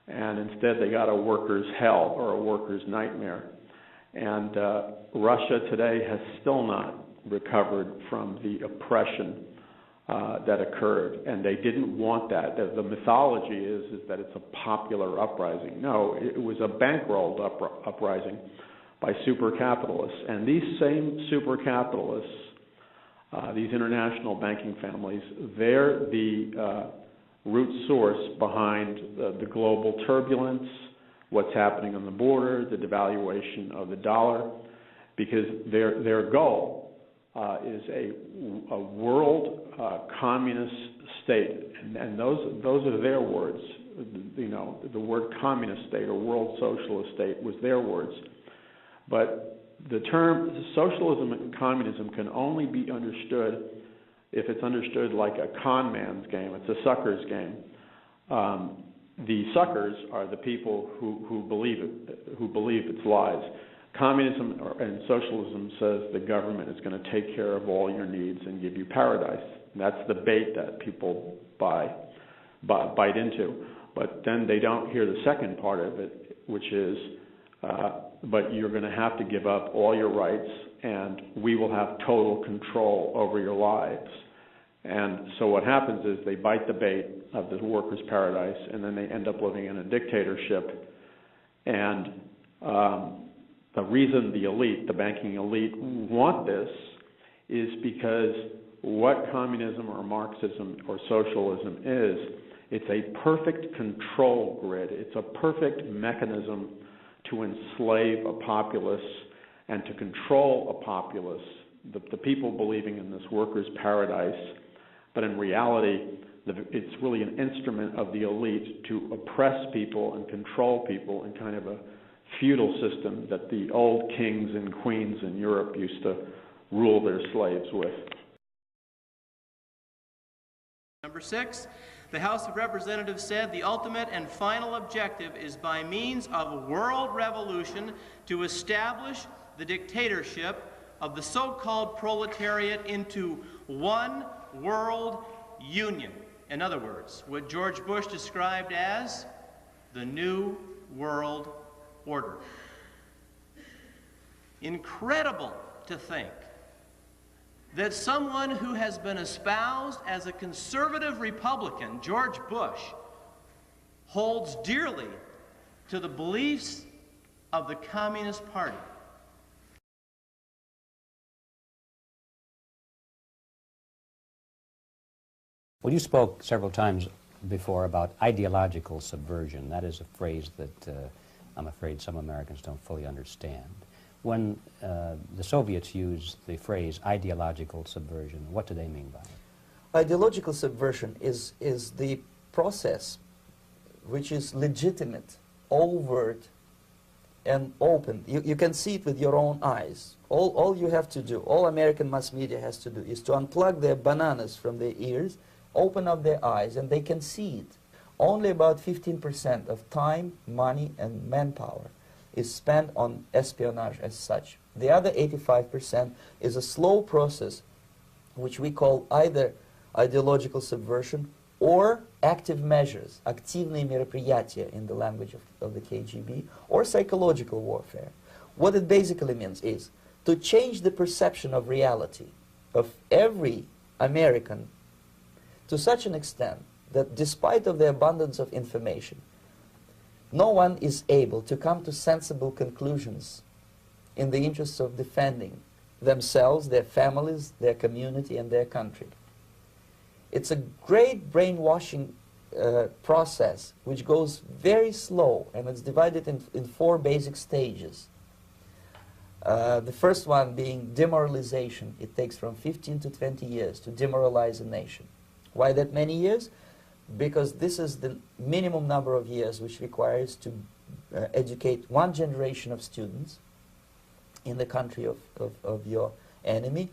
[SPEAKER 4] and instead they got a workers' hell or a workers' nightmare. And Russia today has still not recovered from the oppression that occurred, and they didn't want that. The mythology is that it's a popular uprising. No, it was a bankrolled uprising by super capitalists. And these same super capitalists, these international banking families, they're the root source behind the global turbulence, what's happening on the border, the devaluation of the dollar, because their goal is a world communist state, and those are their words. The word communist state or world socialist state was their words. But the term socialism and communism can only be understood if it's understood like a con man's game. It's a sucker's game. The suckers are the people who believe it's lies. Communism and socialism says the government is going to take care of all your needs and give you paradise. And that's the bait that people bite into. But then they don't hear the second part of it, which is, but you're going to have to give up all your rights, and we will have total control over your lives. And so what happens is they bite the bait of the workers' paradise, and then they end up living in a dictatorship. And the reason the elite, the banking elite, want this is because what communism or Marxism or socialism is, it's a perfect control grid. It's a perfect mechanism to enslave a populace and to control a populace, the people believing in this workers' paradise. But in reality, it's really an instrument of the elite to oppress people and control people in kind of a feudal system that the old kings and queens in Europe used to rule their slaves with.
[SPEAKER 10] Number 6, the House of Representatives said the ultimate and final objective is by means of world revolution to establish the dictatorship of the so-called proletariat into one world union. In other words, what George Bush described as the New World Order. incredible to think that someone who has been espoused as a conservative Republican, George Bush, holds dearly to the beliefs of the Communist Party.
[SPEAKER 11] Well, you spoke several times before about ideological subversion. That is a phrase that I'm afraid some Americans don't fully understand. When the Soviets used the phrase ideological subversion, what do they mean by it?
[SPEAKER 12] Ideological subversion is the process which is legitimate, overt, and open. You can see it with your own eyes. All you have to do, all American mass media has to do, is to unplug their bananas from their ears, open up their eyes, and they can see it. Only about 15% of time, money, and manpower is spent on espionage as such. The other 85% is a slow process which we call either ideological subversion or active measures, активные мероприятия in the language of the KGB, or psychological warfare. What it basically means is to change the perception of reality of every American to such an extent that despite of the abundance of information, no one is able to come to sensible conclusions in the interests of defending themselves, their families, their community, and their country. It's a great brainwashing process which goes very slow, and it's divided in 4 basic stages. The first one being demoralization. It takes from 15 to 20 years to demoralize a nation. Why that many years? Because this is the minimum number of years which requires to educate one generation of students in the country of your enemy,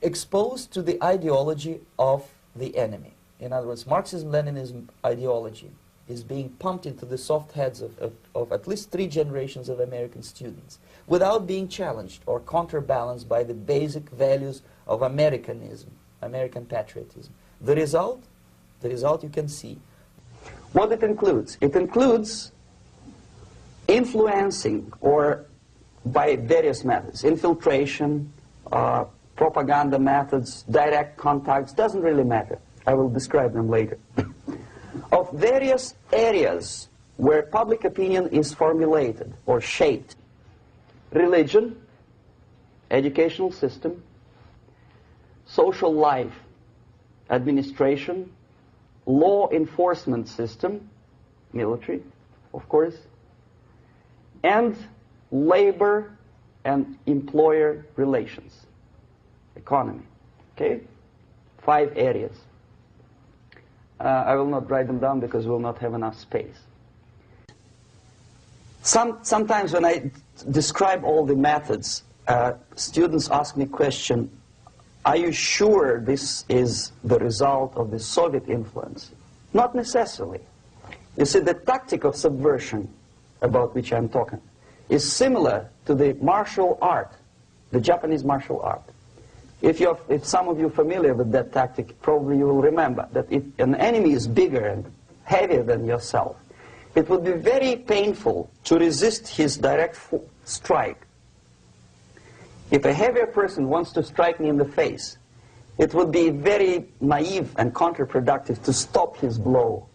[SPEAKER 12] exposed to the ideology of the enemy. In other words, Marxism-Leninism ideology is being pumped into the soft heads of at least 3 generations of American students without being challenged or counterbalanced by the basic values of Americanism, American patriotism. The result you can see. What it includes? It includes influencing, or by various methods, infiltration, propaganda methods, direct contacts, doesn't really matter. I will describe them later. Of various areas where public opinion is formulated or shaped. Religion, educational system, social life, administration, law enforcement system, military, of course, and labor and employer relations, economy. Okay? 5 areas. I will not write them down because we will not have enough space. Sometimes when I describe all the methods, students ask me question, are you sure this is the result of the Soviet influence? Not necessarily. You see, the tactic of subversion, about which I'm talking, is similar to the martial art, the Japanese martial art. If some of you are familiar with that tactic, probably you will remember that if an enemy is bigger and heavier than yourself, it would be very painful to resist his direct strike. If a heavier person wants to strike me in the face, it would be very naive and counterproductive to stop his blow.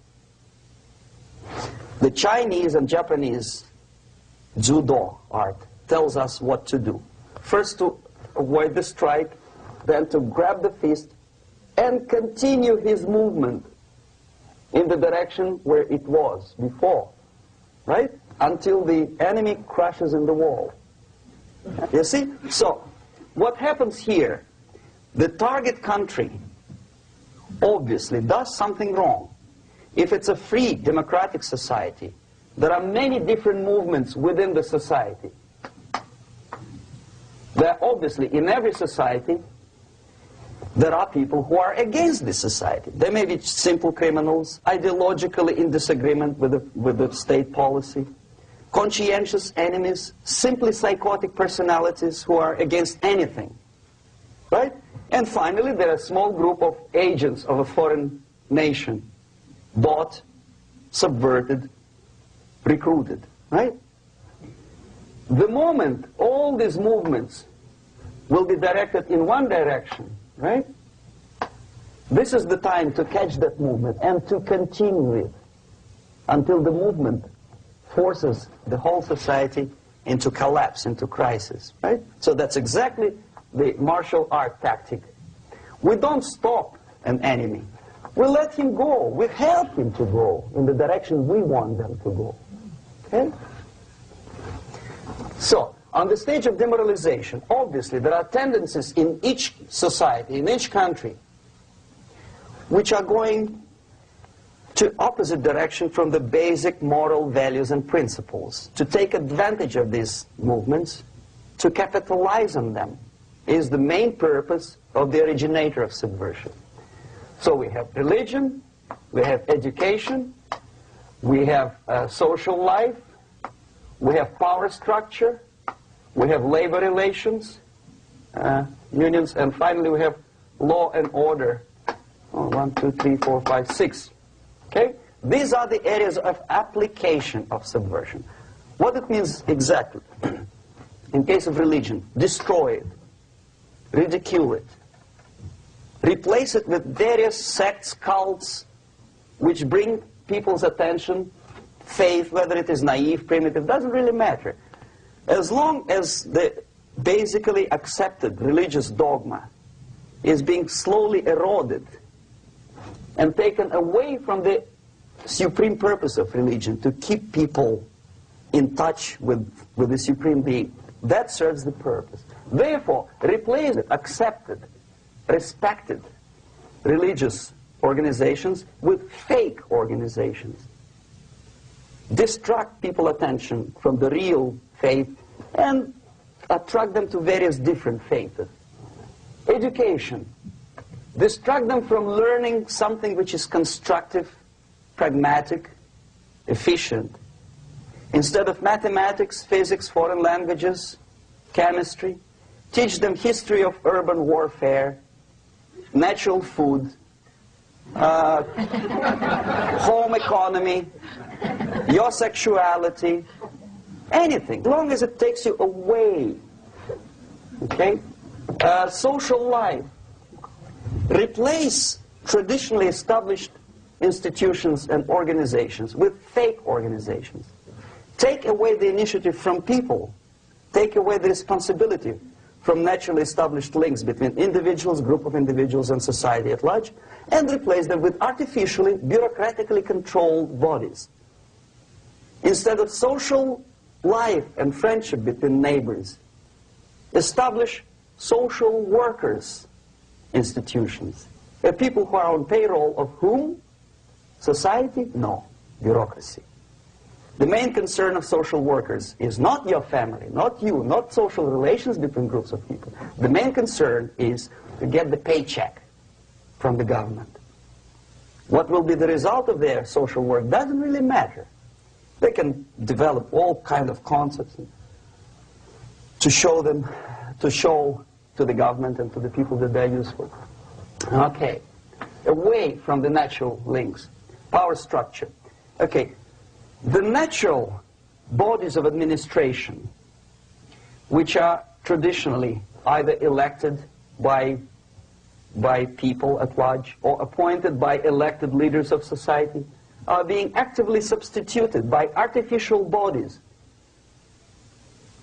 [SPEAKER 12] The Chinese and Japanese judo art tells us what to do. First to avoid the strike, then to grab the fist and continue his movement in the direction where it was before, right? Until the enemy crashes in the wall. You see? So, what happens here? The target country obviously does something wrong. If it's a free democratic society, there are many different movements within the society. There are obviously, in every society, there are people who are against this society. They may be simple criminals, ideologically in disagreement with the state policy, conscientious enemies, simply psychotic personalities who are against anything, right? And finally, there are a small group of agents of a foreign nation, bought, subverted, recruited, right?
[SPEAKER 13] the moment all these movements will be directed in one direction, right? This is the time to catch that movement and to continue it until the movement forces the whole society into collapse, into crisis, right? So that's exactly the martial art tactic. We don't stop an enemy. We let him go. We help him to go in the direction we want them to go. Okay? So, on the stage of demoralization, obviously there are tendencies in each society, in each country, which are going to opposite direction from the basic moral values and principles. To take advantage of these movements, to capitalize on them, is the main purpose of the originator of subversion. So we have religion, we have education, we have social life, we have power structure, we have labor relations, unions, and finally we have law and order. 1, 2, 3, 4, 5, 6. Okay? These are the areas of application of subversion. What it means exactly? In case of religion, destroy it, ridicule it, replace it with various sects, cults, which bring people's attention, faith, whether it is naive, primitive, doesn't really matter. As long as the basically accepted religious dogma is being slowly eroded and taken away from the supreme purpose of religion, to keep people in touch with the supreme being, that serves the purpose. Therefore, replace it, accepted, respected religious organizations with fake organizations. Distract people's attention from the real faith and attract them to various different faiths. Education. Distract them from learning something which is constructive, pragmatic, efficient. Instead of mathematics, physics, foreign languages, chemistry, teach them history of urban warfare, natural food, home economy, your sexuality, anything, as long as it takes you away. Okay? Social life. Replace traditionally established institutions and organizations with fake organizations. Take away the initiative from people. Take away the responsibility from naturally established links between individuals, group of individuals, and society at large, and replace them with artificially, bureaucratically controlled bodies. Instead of social life and friendship between neighbors, establish social workers institutions. People who are on payroll of whom? Society? No. Bureaucracy. The main concern of social workers is not your family, not you, not social relations between groups of people. The main concern is to get the paycheck from the government. What will be the result of their social work doesn't really matter. They can develop all kinds of concepts to show to the government and to the people that they're useful. Okay. Away from the natural links. Power structure. Okay. The natural bodies of administration, which are traditionally either elected by people at large or appointed by elected leaders of society, are being actively substituted by artificial bodies.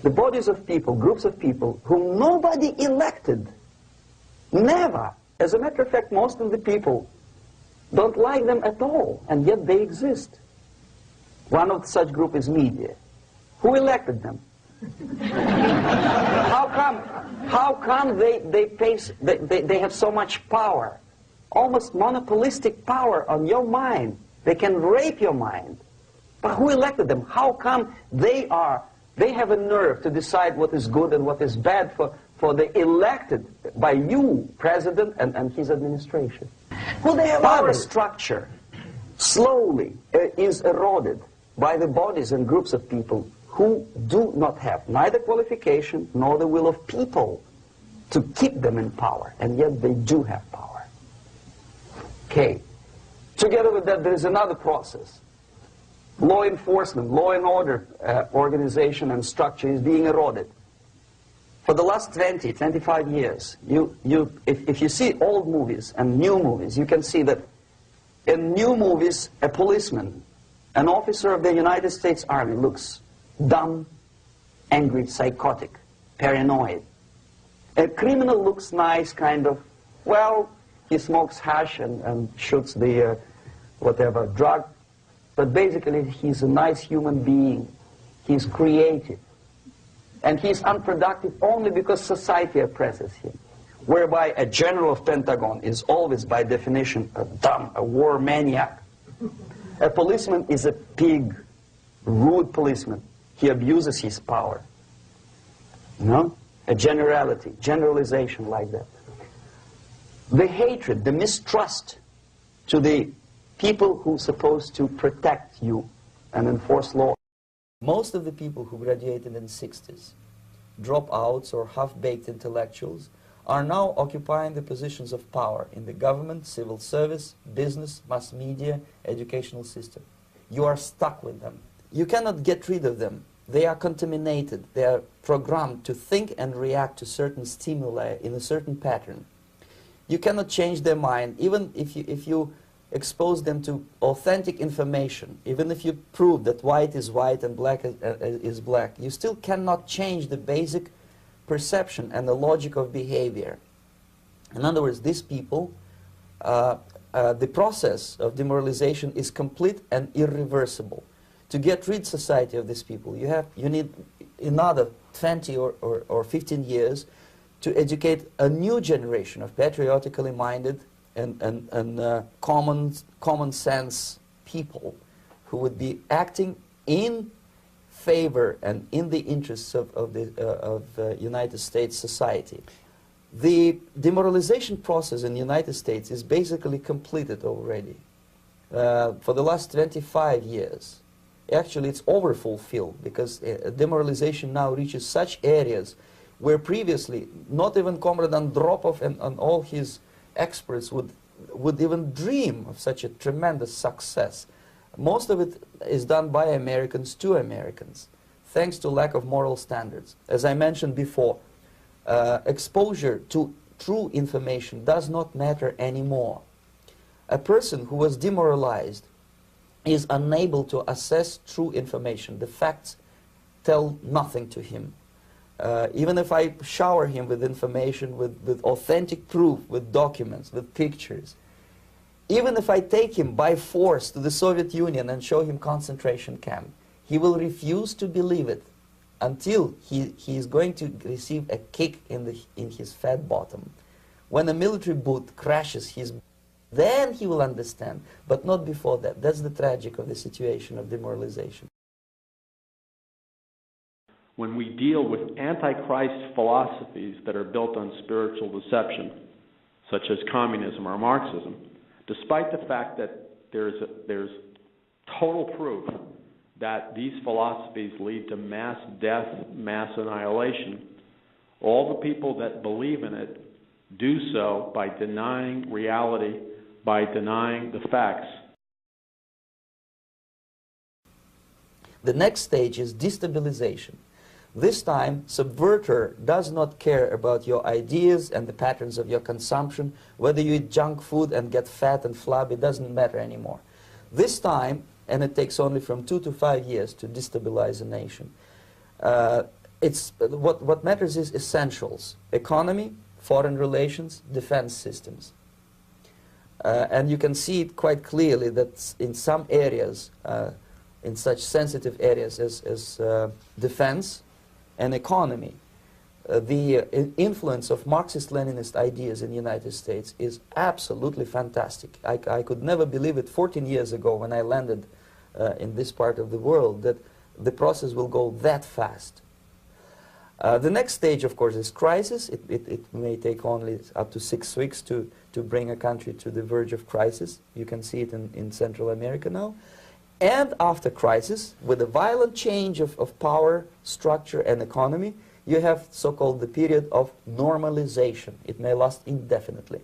[SPEAKER 13] The bodies of people, groups of people, whom nobody elected. Never. As a matter of fact, most of the people don't like them at all, and yet they exist. One of such group is media. Who elected them? How come they have so much power? Almost monopolistic power on your mind. They can rape your mind. But who elected them? How come they have a nerve to decide what is good and what is bad for the elected by you, president, and his administration? Well, the power structure slowly is eroded by the bodies and groups of people who do not have neither qualification nor the will of people to keep them in power, and yet they do have power. Okay. Together with that, there is another process. Law enforcement, law and order organization and structure is being eroded. For the last 20, 25 years, if you see old movies and new movies, you can see that in new movies, a policeman, an officer of the United States Army looks dumb, angry, psychotic, paranoid. A criminal looks nice, kind of, well, he smokes hash and shoots the whatever drug, but basically he's a nice human being. He's creative. And he's unproductive only because society oppresses him. Whereby a general of Pentagon is always, by definition, a dumb, a war maniac. A policeman is a pig, rude policeman. He abuses his power. You know? A generalization like that. The hatred, the mistrust to the people who are supposed to protect you and enforce law.
[SPEAKER 12] Most of the people who graduated in the 60s, dropouts or half-baked intellectuals, are now occupying the positions of power in the government, civil service, business, mass media, educational system. You are stuck with them. You cannot get rid of them. They are contaminated. They are programmed to think and react to certain stimuli in a certain pattern. You cannot change their mind, even if you expose them to authentic information, even if you prove that white is white and black is black, you still cannot change the basic perception and the logic of behavior. In other words, these people, the process of demoralization is complete and irreversible. To get rid of society of these people, you need another 20 or 15 years to educate a new generation of patriotically minded and common sense people who would be acting in favor and in the interests of the United States society. The demoralization process in the United States is basically completed already. For the last 25 years. Actually, it's overfulfilled because demoralization now reaches such areas where previously not even Comrade Andropov and all his experts would even dream of such a tremendous success. Most of it is done by Americans to Americans, thanks to lack of moral standards. As I mentioned before, exposure to true information does not matter anymore. A person who was demoralized is unable to assess true information. The facts tell nothing to him. Even if I shower him with information, with authentic proof, with documents, with pictures, even if I take him by force to the Soviet Union and show him concentration camp, he will refuse to believe it until he is going to receive a kick in his fat bottom. When a military boot crashes his, then he will understand, but not before that. That's the tragic of the situation of demoralization.
[SPEAKER 4] When we deal with antichrist philosophies that are built on spiritual deception, such as communism or Marxism, despite the fact that there's total proof that these philosophies lead to mass death, mass annihilation, all the people that believe in it do so by denying reality, by denying the facts.
[SPEAKER 12] The next stage is destabilization. This time, subverter does not care about your ideas and the patterns of your consumption. Whether you eat junk food and get fat and flabby, it doesn't matter anymore. This time, and it takes only from 2 to 5 years to destabilize a nation, what matters is essentials: economy, foreign relations, defense systems. And you can see it quite clearly that in some areas, in such sensitive areas as defense and economy, the influence of Marxist-Leninist ideas in the United States is absolutely fantastic. I could never believe it 14 years ago when I landed in this part of the world that the process will go that fast. The next stage, of course, is crisis. It may take only up to 6 weeks to bring a country to the verge of crisis. You can see it in Central America now. And after crisis, with a violent change of power, structure, and economy, you have so-called the period of normalization. It may last indefinitely.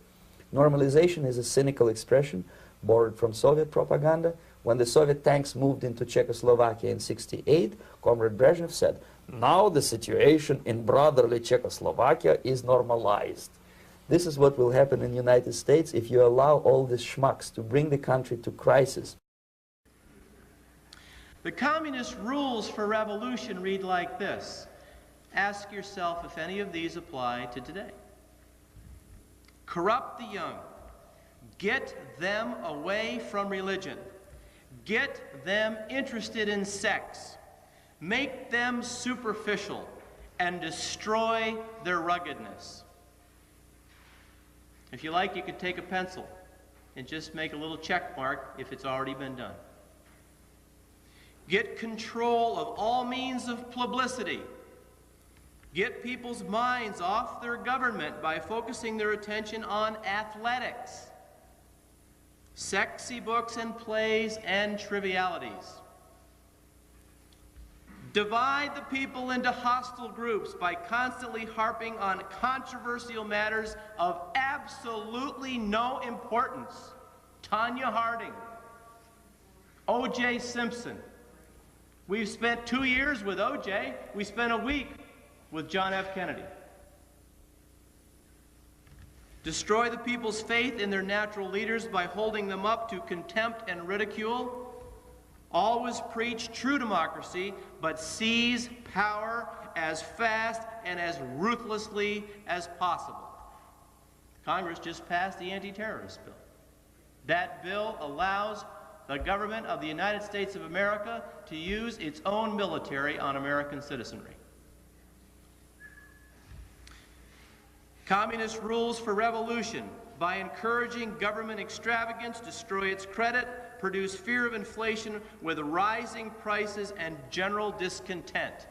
[SPEAKER 12] Normalization is a cynical expression borrowed from Soviet propaganda. When the Soviet tanks moved into Czechoslovakia in '68, Comrade Brezhnev said, now the situation in brotherly Czechoslovakia is normalized. This is what will happen in the United States if you allow all these schmucks to bring the country to crisis.
[SPEAKER 10] The communist rules for revolution read like this. Ask yourself if any of these apply to today. Corrupt the young. Get them away from religion. Get them interested in sex. Make them superficial and destroy their ruggedness. If you like, you could take a pencil and just make a little check mark if it's already been done. Get control of all means of publicity. Get people's minds off their government by focusing their attention on athletics, sexy books and plays and trivialities. Divide the people into hostile groups by constantly harping on controversial matters of absolutely no importance. Tanya Harding, O.J. Simpson. We've spent 2 years with O.J. We spent a week with John F. Kennedy. Destroy the people's faith in their natural leaders by holding them up to contempt and ridicule. Always preach true democracy, but seize power as fast and as ruthlessly as possible. Congress just passed the anti-terrorist bill. That bill allows the government of the United States of America to use its own military on American citizenry. Communist rules for revolution by encouraging government extravagance, destroy its credit, produce fear of inflation with rising prices and general discontent.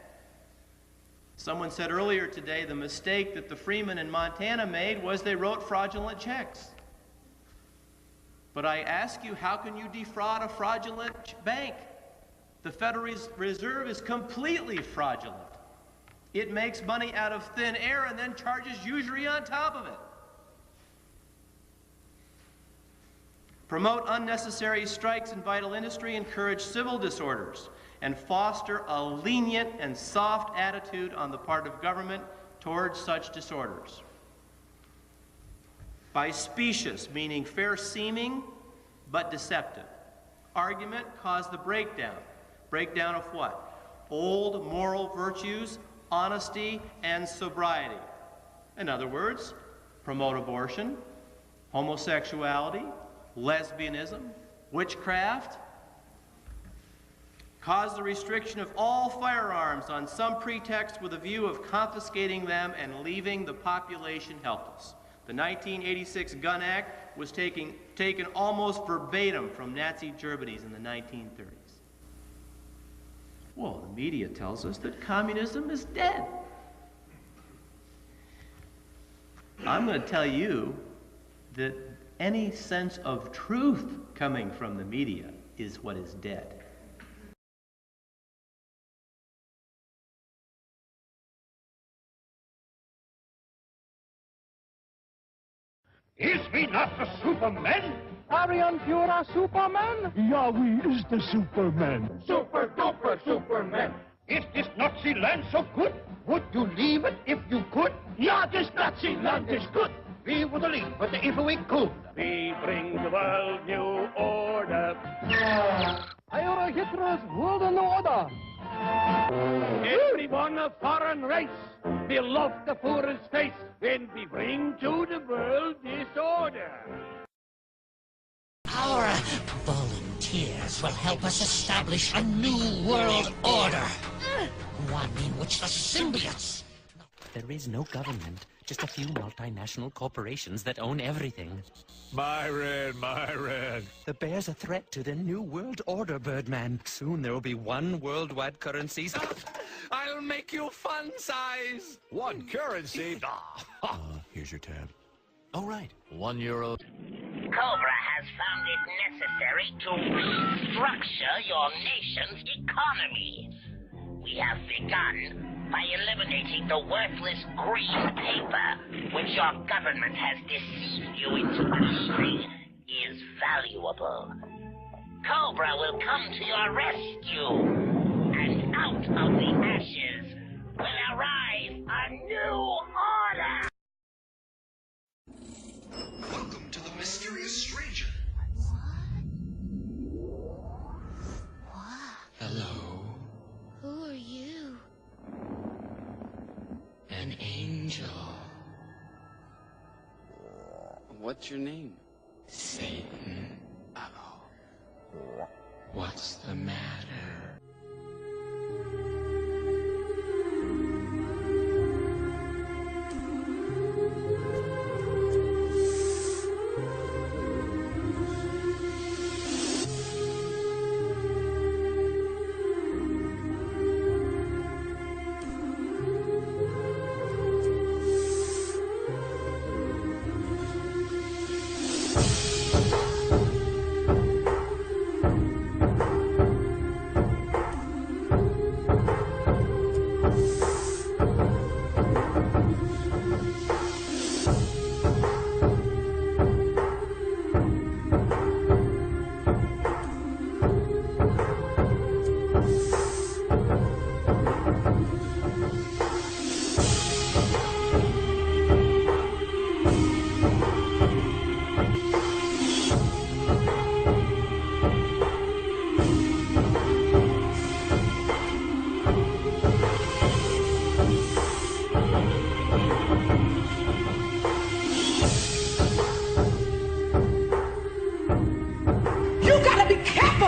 [SPEAKER 10] Someone said earlier today the mistake that the Freemen in Montana made was they wrote fraudulent checks. But I ask you, how can you defraud a fraudulent bank? The Federal Reserve is completely fraudulent. It makes money out of thin air and then charges usury on top of it. Promote unnecessary strikes in vital industry, encourage civil disorders, and foster a lenient and soft attitude on the part of government towards such disorders. By specious, meaning fair-seeming but deceptive. Argument caused the breakdown. Breakdown of what? Old moral virtues, honesty, and sobriety. In other words, promote abortion, homosexuality, lesbianism, witchcraft. Cause the restriction of all firearms on some pretext with a view of confiscating them and leaving the population helpless. The 1986 Gun Act was taken almost verbatim from Nazi Germany in the 1930s. Well, the media tells us that communism is dead. I'm going to tell you that any sense of truth coming from the media is what is dead.
[SPEAKER 14] Is he not the Superman?
[SPEAKER 15] Arian Pura Superman?
[SPEAKER 14] Yahweh is the Superman. Super duper Superman. Is this Nazi land so good? Would you leave it if you could? Ja, this Nazi land is good. We would leave it if we could. We bring the world new order.
[SPEAKER 15] Eure Hitler's world in order.
[SPEAKER 14] Everyone a foreign race. We love the Führer's face when we bring to the world disorder.
[SPEAKER 2] Our volunteers will help us establish a new world order. One in which the symbiotes...
[SPEAKER 16] There is no government, just a few multinational corporations that own everything.
[SPEAKER 17] Myron.
[SPEAKER 16] The bear's a threat to the new world order, Birdman. Soon there will be one worldwide currency. I'll make you fun size.
[SPEAKER 17] One currency?
[SPEAKER 18] Here's your tab.
[SPEAKER 17] Oh, right. €1.
[SPEAKER 19] Cobra has found it necessary to restructure your nation's economy. We have begun by eliminating the worthless green paper, which your government has deceived you into believing is valuable. Cobra will come to your rescue, and out of the ashes will arise a new order.
[SPEAKER 20] Welcome to the mysterious stranger.
[SPEAKER 2] Hello. Who are you? An angel.
[SPEAKER 21] What's your name?
[SPEAKER 2] Satan. Uh-oh. What's the matter?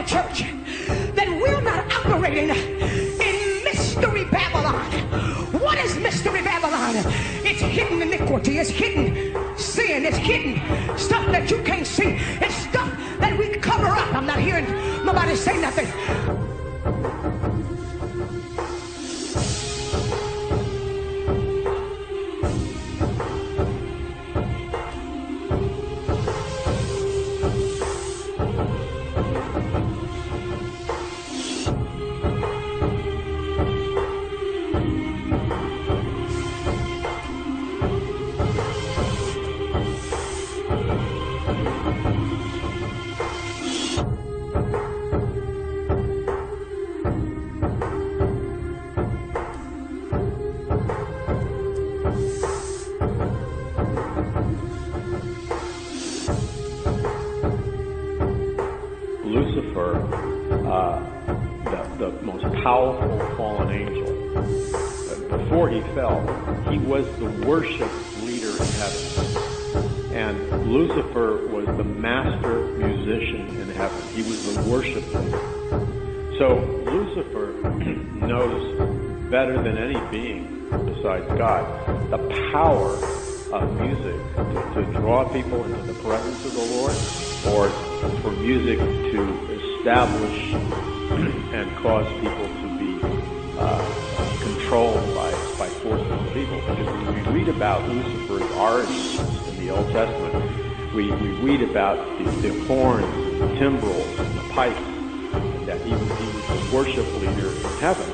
[SPEAKER 15] Church, that we're not operating in Mystery Babylon. What is Mystery Babylon? It's hidden iniquity, it's hidden sin, it's hidden stuff that you can't see, it's stuff that we cover up. I'm not hearing nobody say nothing.
[SPEAKER 4] Lucifer, the most powerful fallen angel, before he fell, he was the worship leader in heaven. And Lucifer was the master musician in heaven. He was the worship leader. So Lucifer knows better than any being besides God the power of music to draw people into the presence of the Lord, or for music to establish and cause people to be controlled by forces of evil. Because when we read about Lucifer's origins in the Old Testament, we read about the horns, the timbrels, and the pipes, and that he was the worship leader in heaven.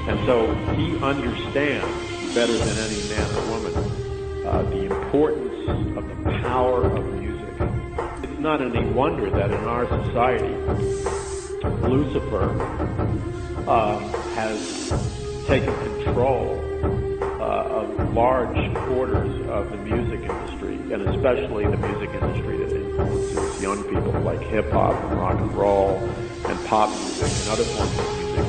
[SPEAKER 4] And so he understands better than any man or woman the importance of the power of music. It's not any wonder that in our society, Lucifer has taken control of large quarters of the music industry, and especially the music industry that influences young people, like hip-hop and rock and roll and pop music and other forms of music,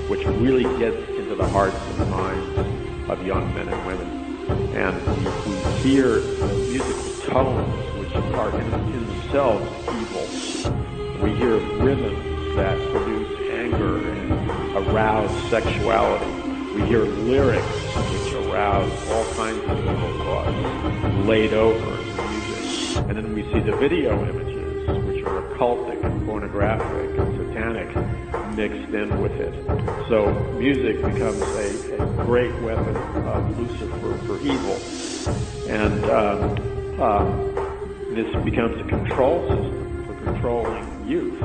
[SPEAKER 4] which really gets into the hearts and minds of young men and women. And we hear musical tones which are in themselves evil. We hear rhythms that produce anger and arouse sexuality. We hear lyrics which arouse all kinds of evil thoughts laid over the music. And then we see the video images which are occultic and pornographic and satanic mixed in with it. So music becomes a great weapon of Lucifer for evil. And this becomes a control system for controlling youth.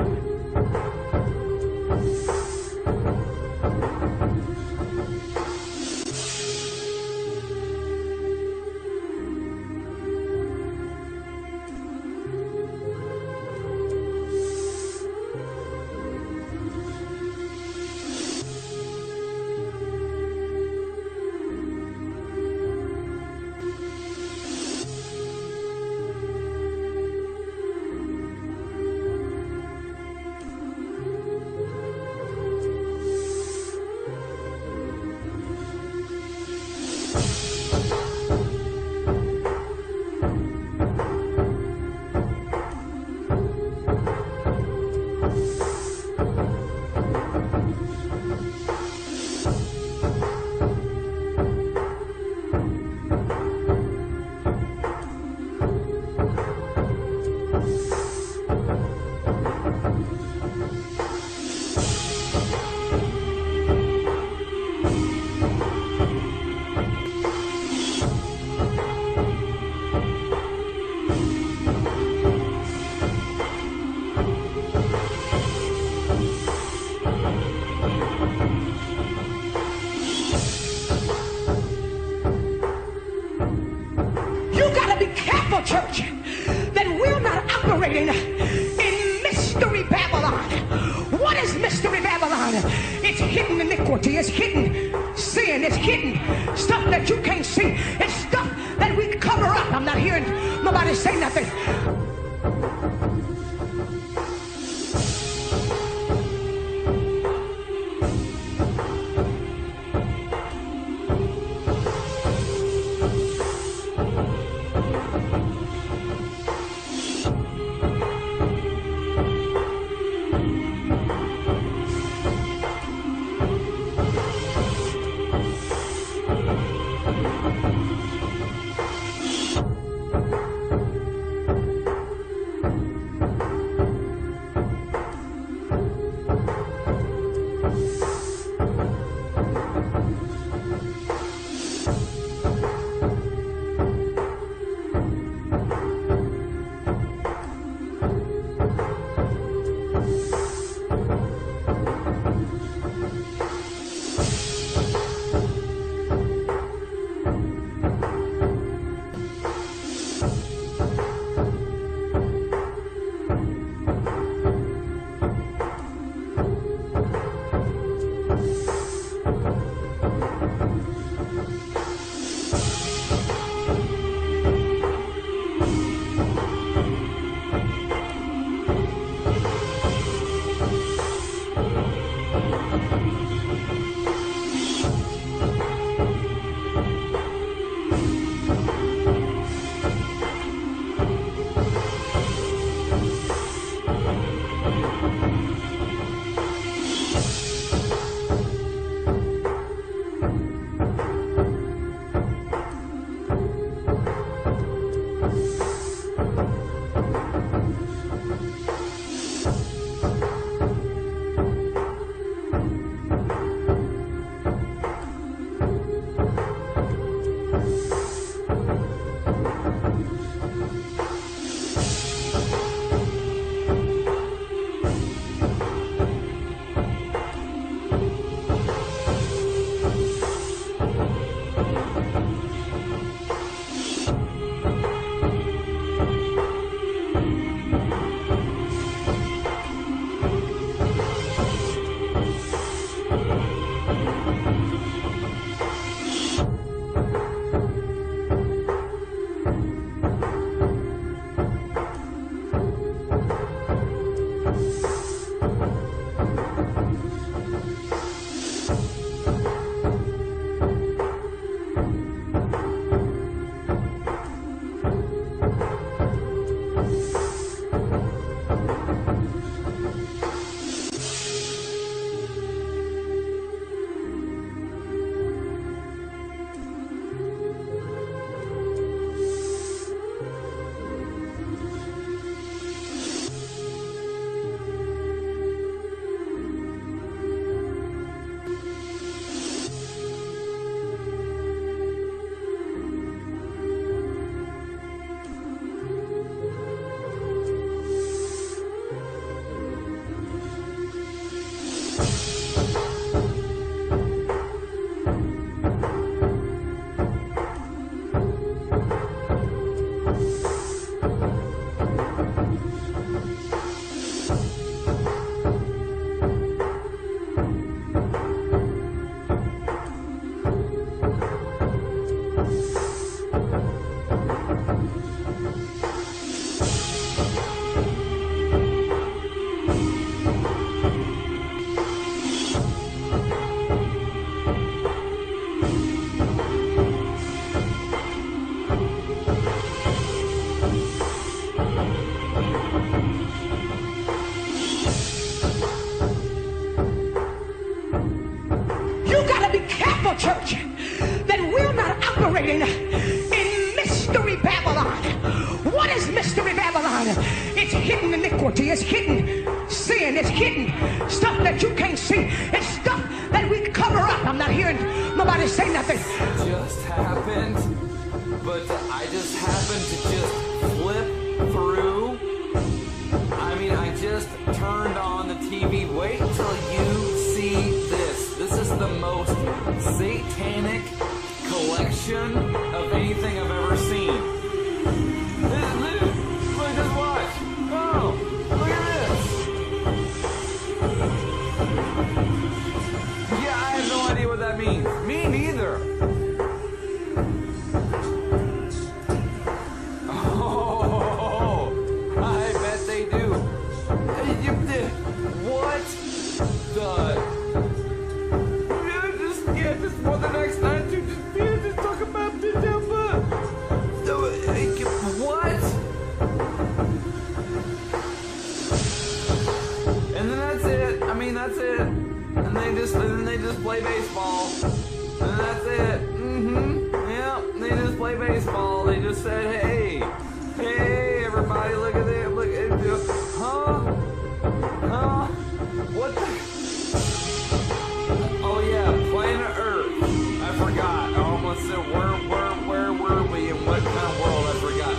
[SPEAKER 15] is Mystery Babylon? It's hidden iniquity. It's hidden sin. It's hidden stuff that you can't see. It's stuff that we cover up. I'm not hearing nobody say nothing. church that we're not operating in Mystery Babylon. What is Mystery Babylon? It's hidden iniquity, it's hidden sin, it's hidden stuff that you can't see, it's stuff that we cover up. I'm not hearing nobody say nothing.
[SPEAKER 1] It just happened, but I just happened to just flip through. I mean, I just turned on the TV. Wait till you see this. This is the most satanic collection of anything I've ever seen. Look, just watch. Oh, look at this. mean, that's it. And they just play baseball. And that's it. Yeah, they just play baseball. They just said, hey, everybody, look at it. Look at it. Huh? What the? Oh yeah, planet Earth. I forgot. I almost said where were we and what kind of world? I forgot.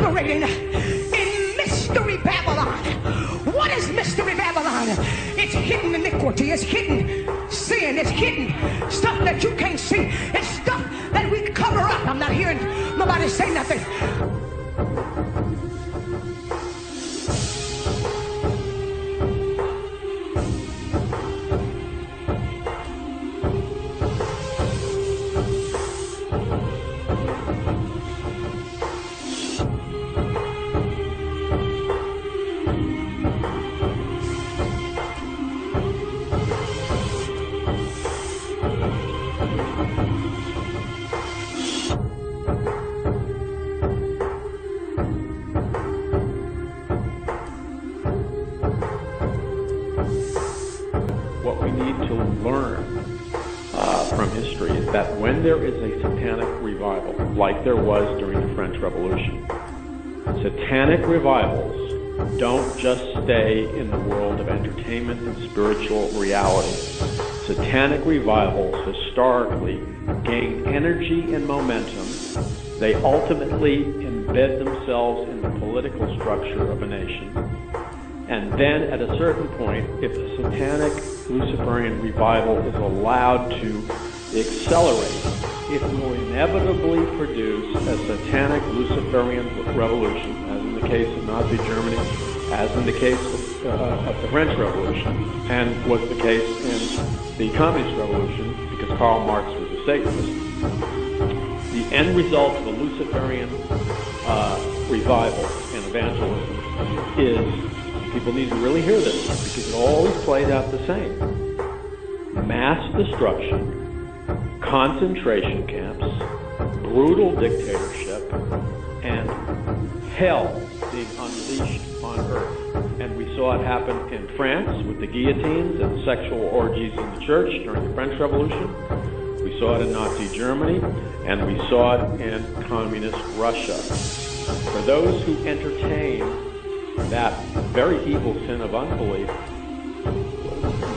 [SPEAKER 15] operating in Mystery Babylon. What is Mystery Babylon? It's hidden iniquity, it's hidden sin, it's hidden stuff that you can't see. It's stuff that we cover up. I'm not hearing nobody say nothing.
[SPEAKER 4] What we need to learn from history is that when there is a satanic revival, like there was during the French Revolution, satanic revivals don't just stay in the world of entertainment and spiritual reality. Satanic revivals historically gain energy and momentum. They ultimately embed themselves in the political structure of a nation. And then at a certain point, if the satanic Luciferian revival is allowed to accelerate, it will inevitably produce a satanic Luciferian revolution, as in the case of Nazi Germany, as in the case of the French Revolution, and was the case in the Communist Revolution, because Karl Marx was a Satanist. The end result of the Luciferian revival and evangelism is, people need to really hear this, because it always plays out the same. Mass destruction, concentration camps, brutal dictatorship, and hell being unleashed on earth. And we saw it happen in France with the guillotines and sexual orgies in the church during the French Revolution. We saw it in Nazi Germany, and we saw it in communist Russia. For those who entertain that very evil sin of unbelief,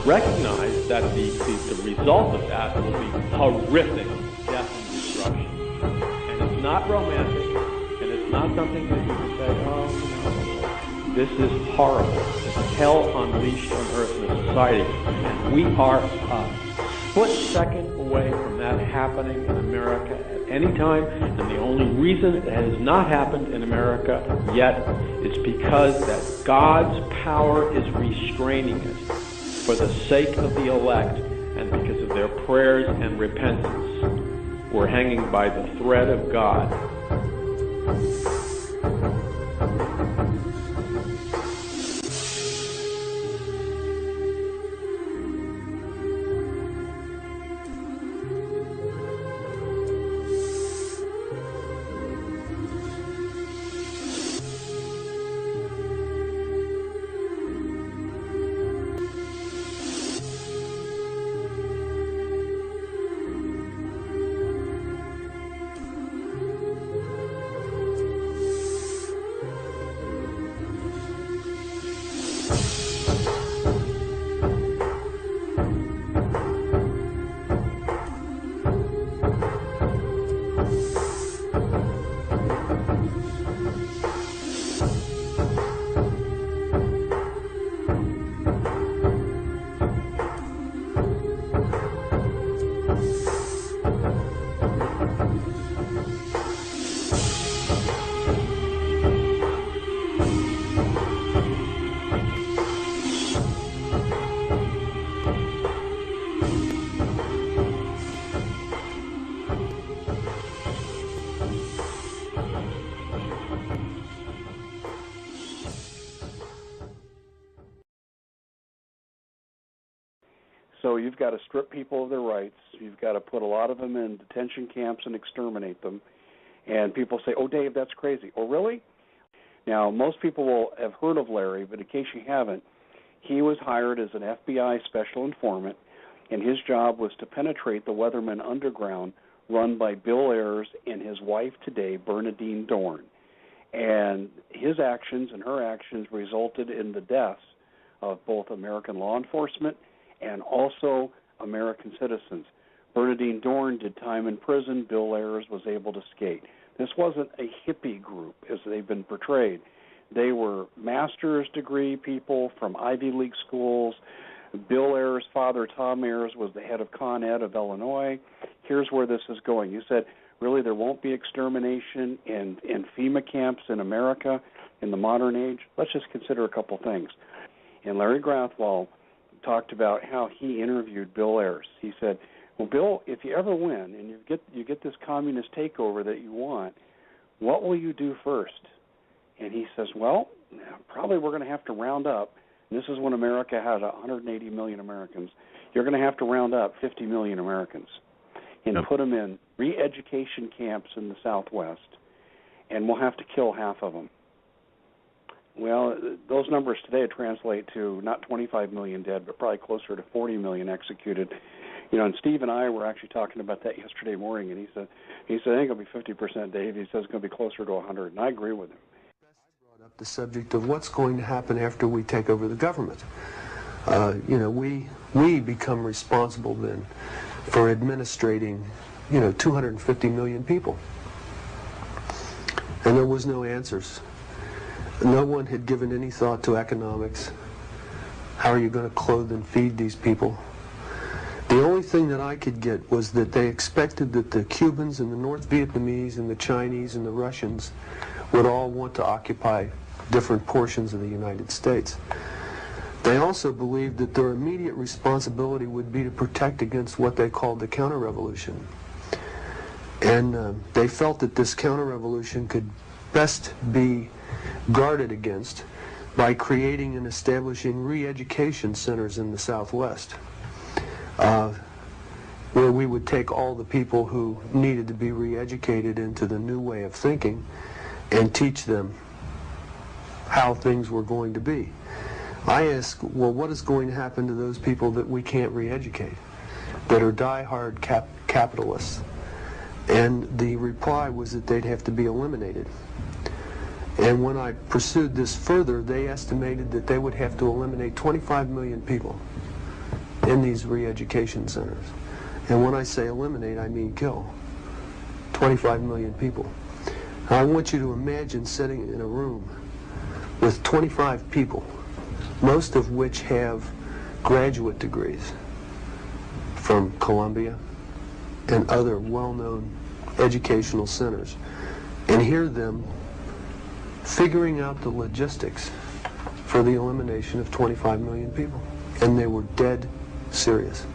[SPEAKER 4] recognize that the result of that will be horrific death and destruction. And it's not romantic, and it's not something that you can say, oh, no. This is horrible. It's hell unleashed on earth in a society. And we are a split second away from that happening in America at any time. And the only reason it has not happened in America yet is because that God's power is restraining it for the sake of the elect and because of their prayers and repentance. We're hanging by the thread of God.
[SPEAKER 3] So you've got to strip people of their rights. You've got to put a lot of them in detention camps and exterminate them. And people say, oh, Dave, that's crazy. Oh, really? Now, most people will have heard of Larry, but in case you haven't, he was hired as an FBI special informant, and his job was to penetrate the Weatherman Underground run by Bill Ayers and his wife today, Bernadine Dorn. And his actions and her actions resulted in the deaths of both American law enforcement and also American citizens. Bernadine Dorn did time in prison. Bill Ayers was able to skate. This wasn't a hippie group, as they've been portrayed. They were master's degree people from Ivy League schools. Bill Ayers' father, Tom Ayers, was the head of Con Ed of Illinois. Here's where this is going. You said, really, there won't be extermination in FEMA camps in America in the modern age? Let's just consider a couple things. And Larry Grathwohl talked about how he interviewed Bill Ayers. He said, well, Bill, if you ever win and you get this communist takeover that you want, what will you do first? And he says, well, probably we're going to have to round up. And this is when America had 180 million Americans. You're going to have to round up 50 million Americans and put them in re-education camps in the Southwest, and we'll have to kill half of them. Well, those numbers today translate to not 25 million dead, but probably closer to 40 million executed. You know, and Steve and I were actually talking about that yesterday morning, and he said, I think it'll be 50%, Dave. He says it's going to be closer to 100, and I agree with him.
[SPEAKER 6] Brought up the subject of what's going to happen after we take over the government. We become responsible then for administrating, 250 million people. And there was no answers. No one had given any thought to economics. How are you going to clothe and feed these people? The only thing that I could get was that they expected that the Cubans and the North Vietnamese and the Chinese and the Russians would all want to occupy different portions of the United States. They also believed that their immediate responsibility would be to protect against what they called the counter-revolution. And they felt that this counter-revolution could
[SPEAKER 5] best be guarded against by creating and establishing re-education centers in the Southwest, where we would take all the people who needed to be re-educated into the new way of thinking and teach them how things were going to be. I ask, well, what is going to happen to those people that we can't re-educate, that are die-hard capitalists? And the reply was that they'd have to be eliminated. And when I pursued this further, they estimated that they would have to eliminate 25 million people in these re-education centers. And when I say eliminate, I mean kill. 25 million people. Now, I want you to imagine sitting in a room with 25 people, most of which have graduate degrees from Columbia and other well-known educational centers, and hear them figuring out the logistics for the elimination of 25 million people. And they were dead serious.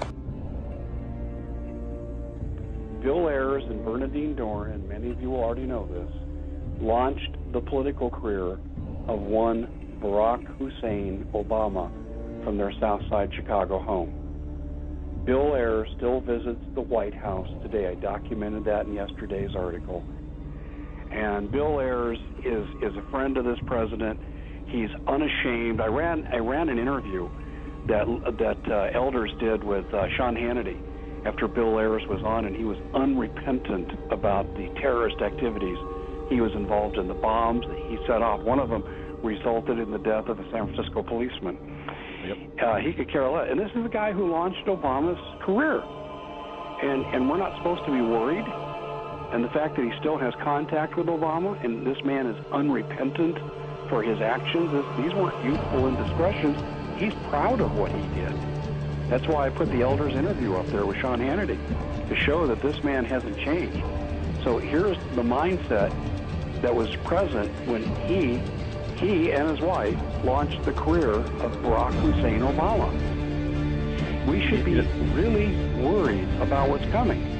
[SPEAKER 3] Bill Ayers and Bernadine Dohrn, and many of you already know this, launched the political career of one Barack Hussein Obama from their South Side Chicago home. Bill Ayers still visits the White House today. I documented that in yesterday's article. And Bill Ayers is a friend of this president. He's unashamed. I ran an interview that elders did with Sean Hannity after Bill Ayers was on, and he was unrepentant about the terrorist activities he was involved in, the bombs that he set off. One of them resulted in the death of a San Francisco policeman. Yep. He could care less. And this is the guy who launched Obama's career. And we're not supposed to be worried. And the fact that he still has contact with Obama, and this man is unrepentant for his actions, these weren't youthful indiscretions. He's proud of what he did. That's why I put the elders interview up there with Sean Hannity, to show that this man hasn't changed. So here's the mindset that was present when he and his wife launched the career of Barack Hussein Obama. We should be really worried about what's coming.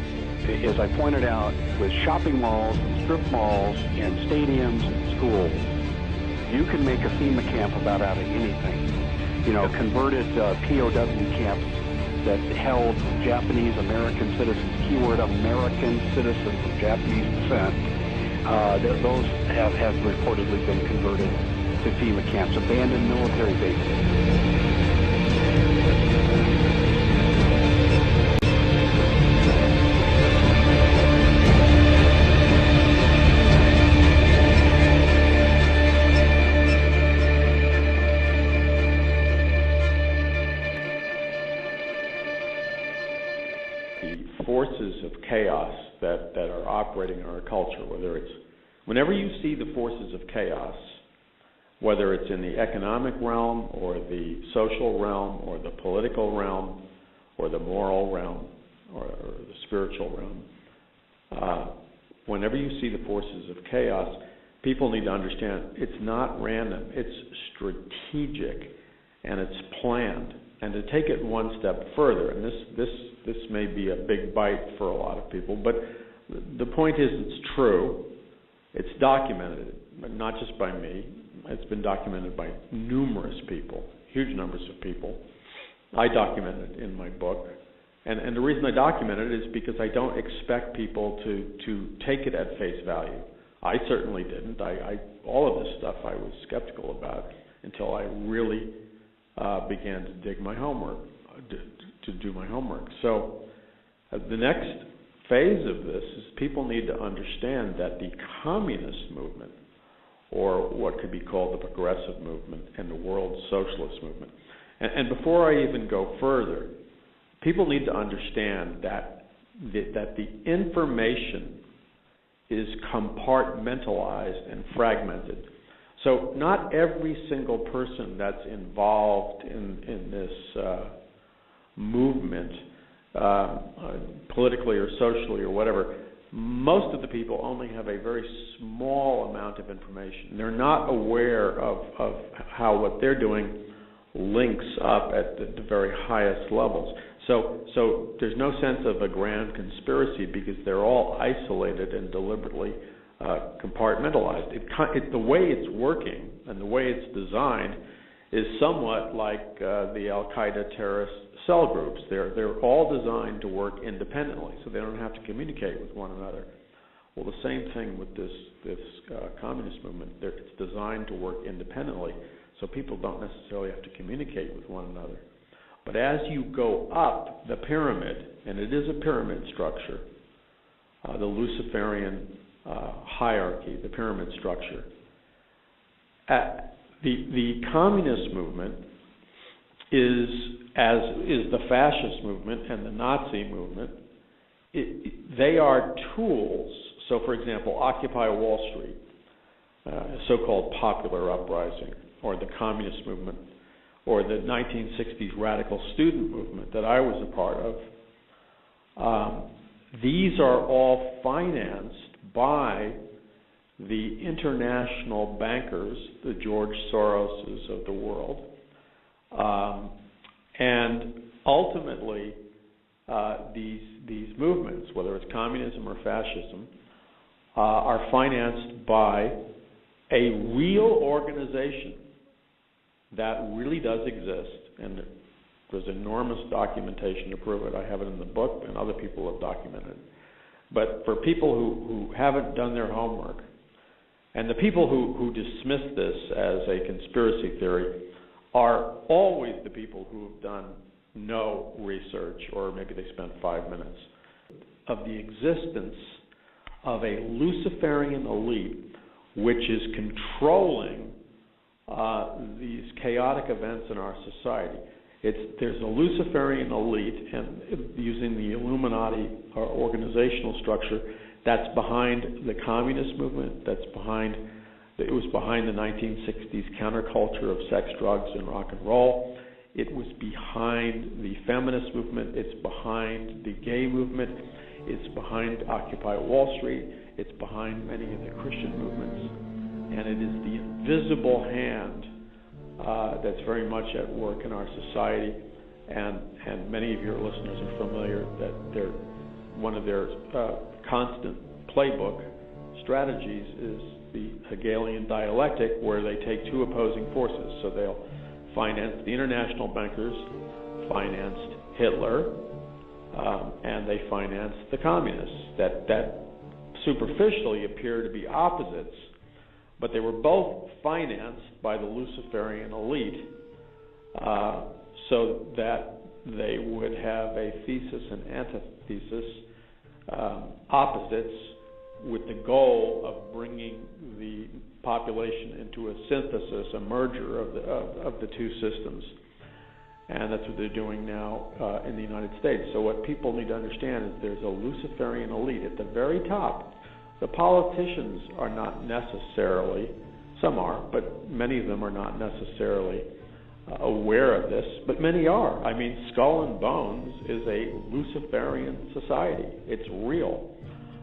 [SPEAKER 3] As I pointed out, with shopping malls, strip malls, and stadiums and schools, you can make a FEMA camp about out of anything. You know, converted POW camps that held Japanese American citizens, keyword American citizens of Japanese descent, those have reportedly been converted to FEMA camps, abandoned military bases.
[SPEAKER 4] Forces of chaos that are operating in our culture, whenever you see the forces of chaos, whether it's in the economic realm or the social realm or the political realm or the moral realm or the spiritual realm, whenever you see the forces of chaos, people need to understand it's not random, it's strategic and it's planned. And to take it one step further, and this may be a big bite for a lot of people, but the point is it's true. It's documented, but not just by me. It's been documented by numerous people, huge numbers of people. I document it in my book. And the reason I document it is because I don't expect people to take it at face value. I certainly didn't. All of this stuff I was skeptical about until I really began to dig my homework, to do my homework. So the next phase of this is people need to understand that the communist movement, or what could be called the progressive movement, and the world socialist movement. And before I even go further, people need to understand that the information is compartmentalized and fragmented. So not every single person that's involved in this movement, politically or socially or whatever, most of the people only have a very small amount of information. They're not aware of how what they're doing links up at the very highest levels. So there's no sense of a grand conspiracy because they're all isolated and deliberately compartmentalized. The way it's working and the way it's designed is somewhat like the Al-Qaeda terrorist cell groups. They're all designed to work independently, so they don't have to communicate with one another. Well, the same thing with this communist movement. It's designed to work independently, so people don't necessarily have to communicate with one another. But as you go up the pyramid, and it is a pyramid structure, the Luciferian hierarchy, the pyramid structure, the communist movement is the fascist movement and the Nazi movement. They are tools. So, for example, Occupy Wall Street, a so-called popular uprising, or the communist movement, or the 1960s radical student movement that I was a part of. These are all financed by the international bankers, the George Soroses of the world, and ultimately these movements, whether it's communism or fascism, are financed by a real organization that really does exist, and there's enormous documentation to prove it. I have it in the book, and other people have documented it. But for people who haven't done their homework, and the people who dismiss this as a conspiracy theory are always the people who have done no research, or maybe they spent 5 minutes, of the existence of a Luciferian elite which is controlling these chaotic events in our society. There's a Luciferian elite, and using the Illuminati organizational structure, that's behind the communist movement, it was behind the 1960s counterculture of sex, drugs, and rock and roll. It was behind the feminist movement. It's behind the gay movement. It's behind Occupy Wall Street. It's behind many of the Christian movements. And it is the invisible hand that's very much at work in our society. And many of your listeners are familiar that one of their constant playbook strategies is the Hegelian dialectic, where they take two opposing forces. So they'll finance, the international bankers financed Hitler, and they financed the communists. That superficially appear to be opposites, but they were both financed by the Luciferian elite, so that they would have a thesis and antithesis, opposites, with the goal of bringing the population into a synthesis, a merger of the two systems. And that's what they're doing now in the United States. So what people need to understand is there's a Luciferian elite at the very top. The politicians are not necessarily, some are, but many of them are not necessarily aware of this, but many are. I mean, Skull and Bones is a Luciferian society. It's real.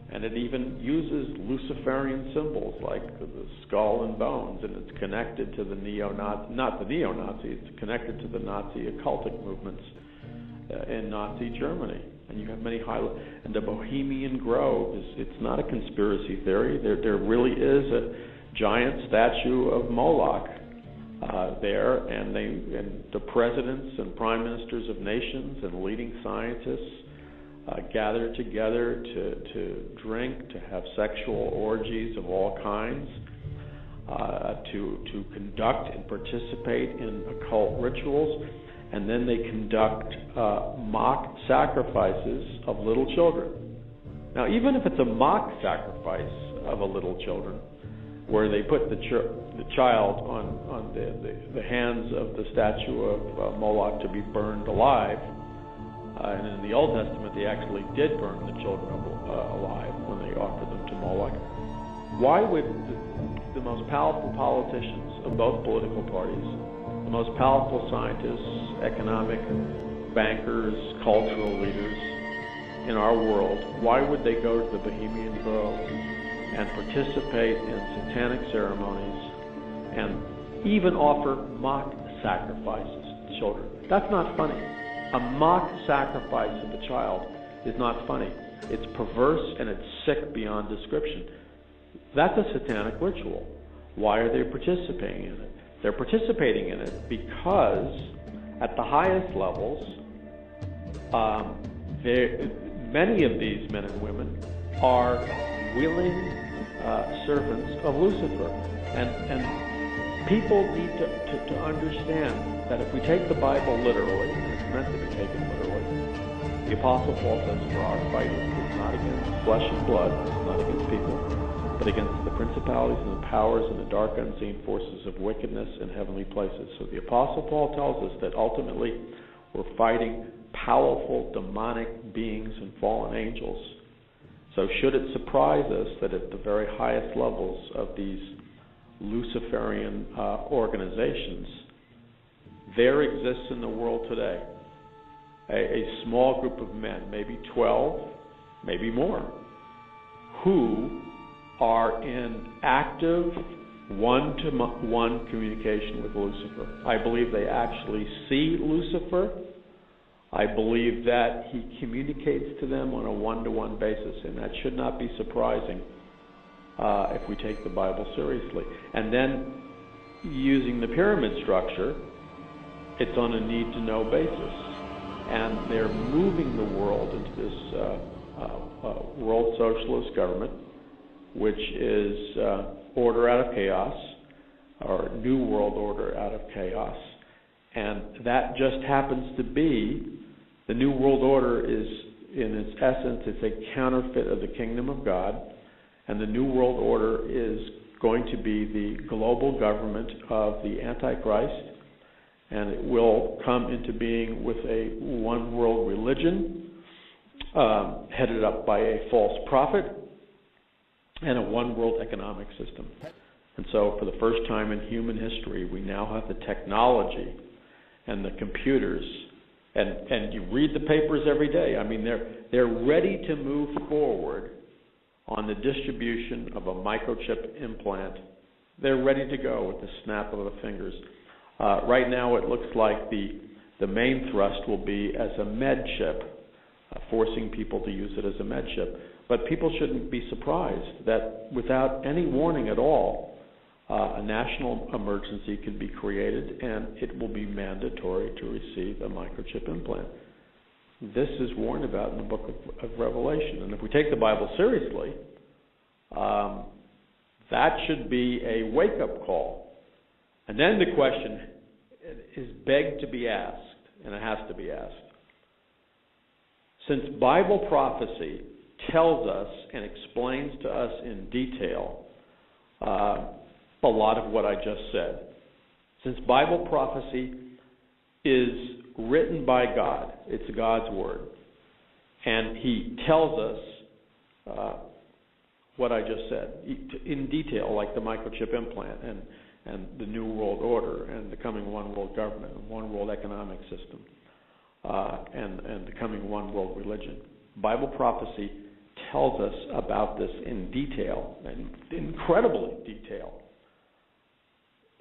[SPEAKER 4] And it even uses Luciferian symbols like the skull and bones, and it's connected to the not the neo-Nazi, it's connected to the Nazi occultic movements in Nazi Germany. And you have many and the Bohemian Grove it's not a conspiracy theory. There really is a giant statue of Moloch there, and the presidents and prime ministers of nations and leading scientists gather together to drink, to have sexual orgies of all kinds, to conduct and participate in occult rituals, and then they conduct mock sacrifices of little children. Now, even if it's a mock sacrifice of a little children, where they put the child on the hands of the statue of Moloch to be burned alive, and in the Old Testament, they actually did burn the children alive when they offered them to Moloch. Why would the most powerful politicians of both political parties, the most powerful scientists, economic bankers, cultural leaders in our world, why would they go to the Bohemian Grove and participate in satanic ceremonies and even offer mock sacrifices to children? That's not funny. A mock sacrifice of a child is not funny. It's perverse and it's sick beyond description. That's a satanic ritual. Why are they participating in it? They're participating in it because at the highest levels, many of these men and women are willing servants of Lucifer. And people need to understand that if we take the Bible literally, and it's meant to be taken literally, the Apostle Paul says, for our fight is not against flesh and blood, it's not against people, but against the principalities and the powers and the dark unseen forces of wickedness in heavenly places. So the Apostle Paul tells us that ultimately we're fighting powerful demonic beings and fallen angels. So should it surprise us that at the very highest levels of these Luciferian organizations, there exists in the world today a small group of men, maybe 12, maybe more, who are in active one-to-one communication with Lucifer. I believe they actually see Lucifer. I believe that he communicates to them on a one-to-one basis, and that should not be surprising if we take the Bible seriously. And then, using the pyramid structure, it's on a need-to-know basis. And they're moving the world into this world socialist government, which is order out of chaos, or new world order out of chaos. And that just happens to be, the new world order is, in its essence, it's a counterfeit of the kingdom of God. And the new world order is going to be the global government of the Antichrist. And it will come into being with a one world religion, headed up by a false prophet, and a one world economic system. And so for the first time in human history, we now have the technology and the computers, and you read the papers every day. I mean, they're ready to move forward on the distribution of a microchip implant. They're ready to go with the snap of the fingers. Right now it looks like the main thrust will be as a med chip, forcing people to use it as a med chip. But people shouldn't be surprised that without any warning at all, a national emergency can be created and it will be mandatory to receive a microchip implant. This is warned about in the book of Revelation. And if we take the Bible seriously, that should be a wake-up call. And then the question is begged to be asked, and it has to be asked. Since Bible prophecy tells us and explains to us in detail a lot of what I just said, since Bible prophecy is written by God, it's God's word, and he tells us what I just said in detail, like the microchip implant and the New World Order and the coming one world government and one world economic system and the coming one world religion. Bible prophecy tells us about this in detail, and incredibly detail.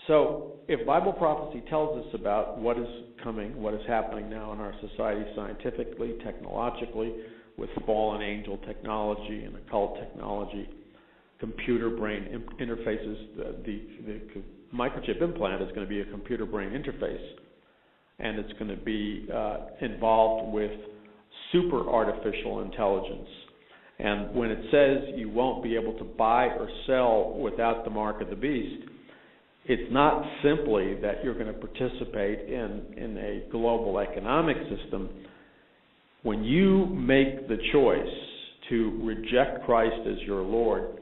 [SPEAKER 4] So if Bible prophecy tells us about what is coming, what is happening now in our society scientifically, technologically, with fallen angel technology and occult technology, computer brain interfaces, the microchip implant is going to be a computer brain interface, and it's going to be involved with super artificial intelligence. And when it says you won't be able to buy or sell without the mark of the beast, it's not simply that you're going to participate in a global economic system. When you make the choice to reject Christ as your Lord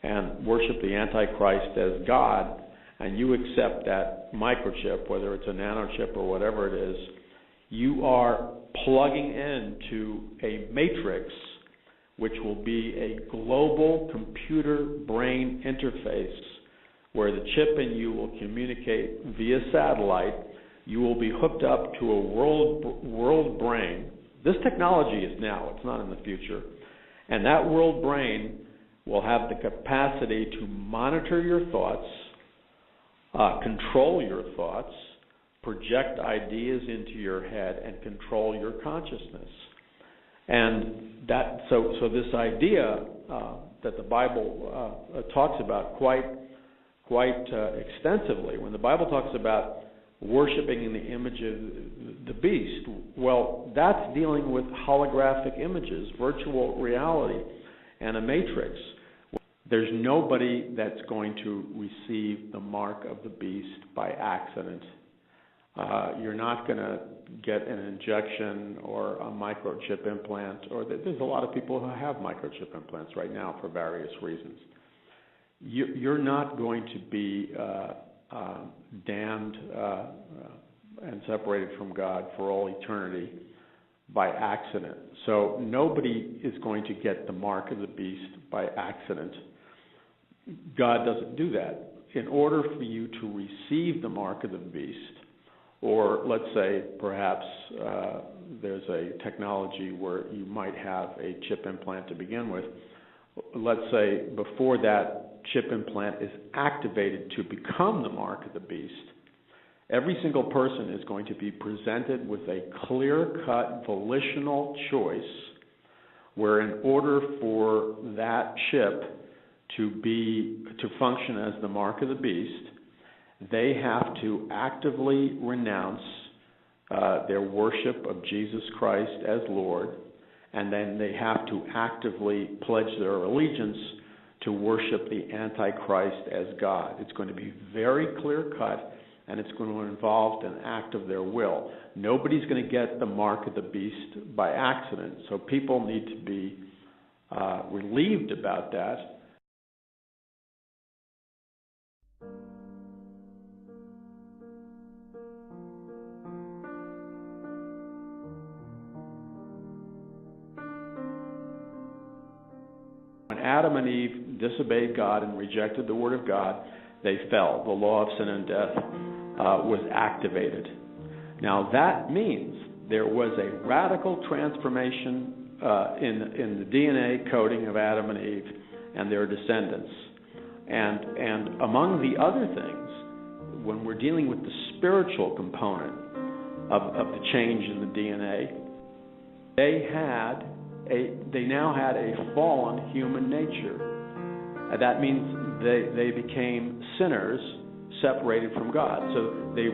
[SPEAKER 4] and worship the Antichrist as God, and you accept that microchip, whether it's a nanochip or whatever it is, you are plugging into a matrix which will be a global computer brain interface where the chip in you will communicate via satellite. You will be hooked up to a world brain. This technology is now, it's not in the future. And that world brain will have the capacity to monitor your thoughts, control your thoughts, project ideas into your head, and control your consciousness. And that, so this idea that the Bible talks about quite extensively. When the Bible talks about worshiping in the image of the beast, well, that's dealing with holographic images, virtual reality, and a matrix. There's nobody that's going to receive the mark of the beast by accident. You're not going to get an injection or a microchip implant, or there's a lot of people who have microchip implants right now for various reasons. You're not going to be damned and separated from God for all eternity by accident. So nobody is going to get the mark of the beast by accident. God doesn't do that. In order for you to receive the mark of the beast, or let's say perhaps there's a technology where you might have a chip implant to begin with, let's say before that chip implant is activated to become the mark of the beast, every single person is going to be presented with a clear-cut volitional choice where in order for that chip to function as the mark of the beast, they have to actively renounce their worship of Jesus Christ as Lord, and then they have to actively pledge their allegiance to worship the Antichrist as God. It's going to be very clear-cut, and it's going to involve an act of their will. Nobody's going to get the mark of the beast by accident, so people need to be relieved about that. When Adam and Eve disobeyed God and rejected the Word of God, they fell. The law of sin and death was activated. Now that means there was a radical transformation in the DNA coding of Adam and Eve and their descendants. And among the other things, when we're dealing with the spiritual component of the change in the DNA, they now had a fallen human nature. That means they became sinners separated from God. So they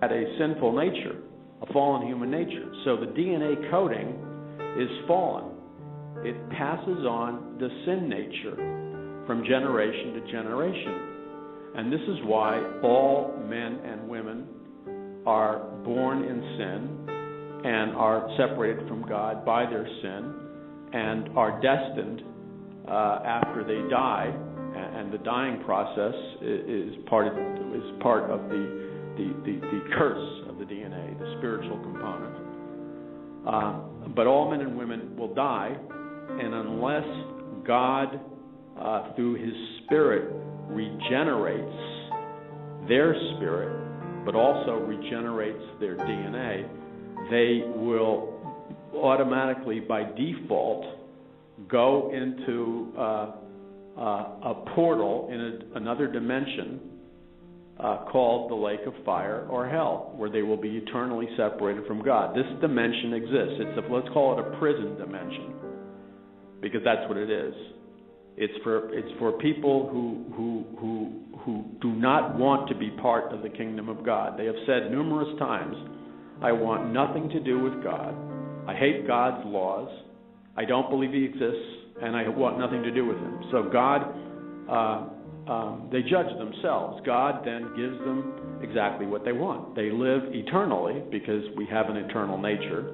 [SPEAKER 4] had a sinful nature, a fallen human nature. So the DNA coding is fallen. It passes on the sin nature from generation to generation. And this is why all men and women are born in sin and are separated from God by their sin and are destined after they die, and the dying process is part of the curse of the DNA, the spiritual component. But all men and women will die, and unless God, through His Spirit, regenerates their spirit, but also regenerates their DNA, they will automatically, by default, go into a portal in another dimension called the lake of fire or hell, where they will be eternally separated from God. This dimension exists. Let's call it a prison dimension, because that's what it is. It's for people who do not want to be part of the kingdom of God. They have said numerous times, I want nothing to do with God. I hate God's laws. I don't believe He exists, and I want nothing to do with Him. So God, they judge themselves. God then gives them exactly what they want. They live eternally, because we have an eternal nature,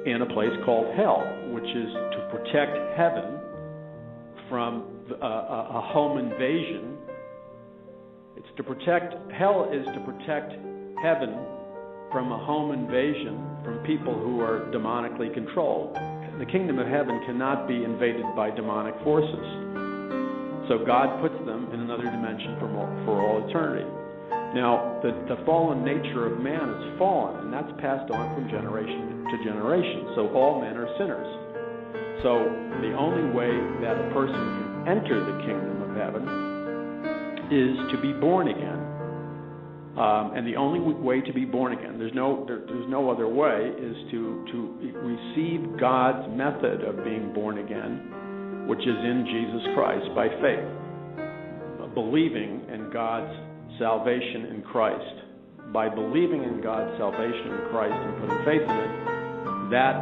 [SPEAKER 4] in a place called hell, which is to protect heaven from a home invasion. Hell is to protect heaven from a home invasion from people who are demonically controlled. The kingdom of heaven cannot be invaded by demonic forces. So God puts them in another dimension for all eternity. Now, the fallen nature of man is fallen, and that's passed on from generation to generation. So all men are sinners. So the only way that a person can enter the kingdom of heaven is to be born again. And the only way to be born again, there's no other way, is to receive God's method of being born again, which is in Jesus Christ by faith, believing in God's salvation in Christ. By believing in God's salvation in Christ and putting faith in it, that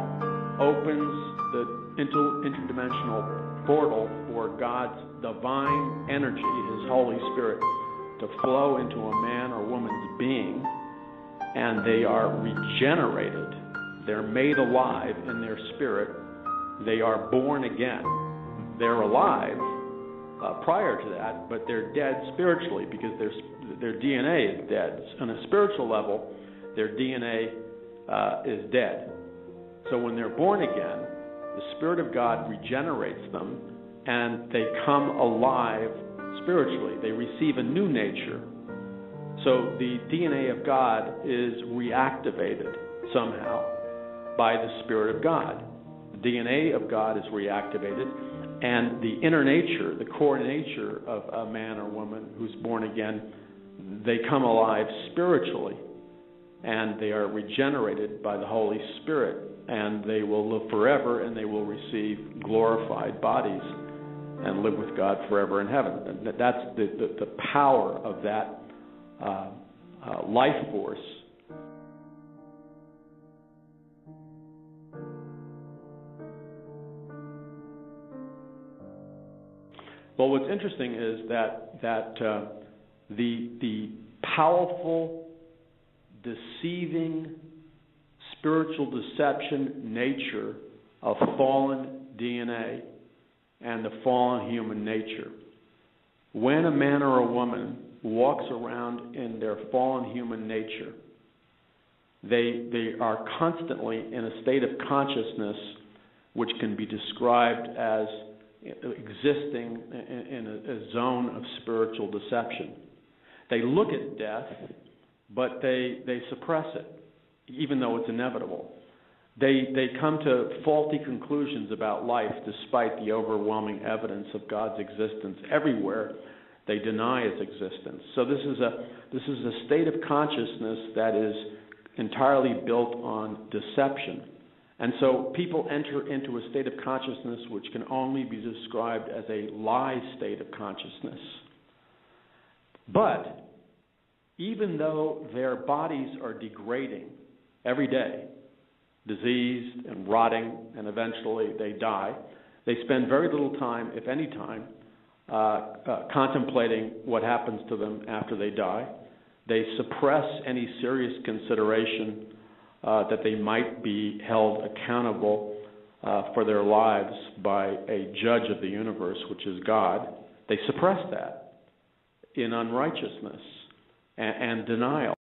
[SPEAKER 4] opens the interdimensional portal for God's divine energy, His Holy Spirit, to flow into a man or woman's being, and they are regenerated. They're made alive in their spirit. They are born again. They're alive prior to that, but they're dead spiritually because their DNA is dead. On a spiritual level, their DNA is dead. So when they're born again, the Spirit of God regenerates them, and they come alive spiritually. They receive a new nature. So the DNA of God is reactivated somehow by the Spirit of God. The DNA of God is reactivated, and the inner nature, the core nature of a man or woman who's born again, they come alive spiritually, and they are regenerated by the Holy Spirit, and they will live forever, and they will receive glorified bodies and live with God forever in heaven. And that's the power of that life force. Well, what's interesting is that the powerful, deceiving, spiritual deception nature of fallen DNA and the fallen human nature. When a man or a woman walks around in their fallen human nature, they are constantly in a state of consciousness which can be described as existing in a zone of spiritual deception. They look at death, but they suppress it, even though it's inevitable. They come to faulty conclusions about life despite the overwhelming evidence of God's existence everywhere. They deny its existence. So this is a state of consciousness that is entirely built on deception. And so people enter into a state of consciousness which can only be described as a lie state of consciousness. But even though their bodies are degrading every day, diseased and rotting, and eventually they die, they spend very little time, if any time, contemplating what happens to them after they die. They suppress any serious consideration that they might be held accountable for their lives by a judge of the universe, which is God. They suppress that in unrighteousness and denial.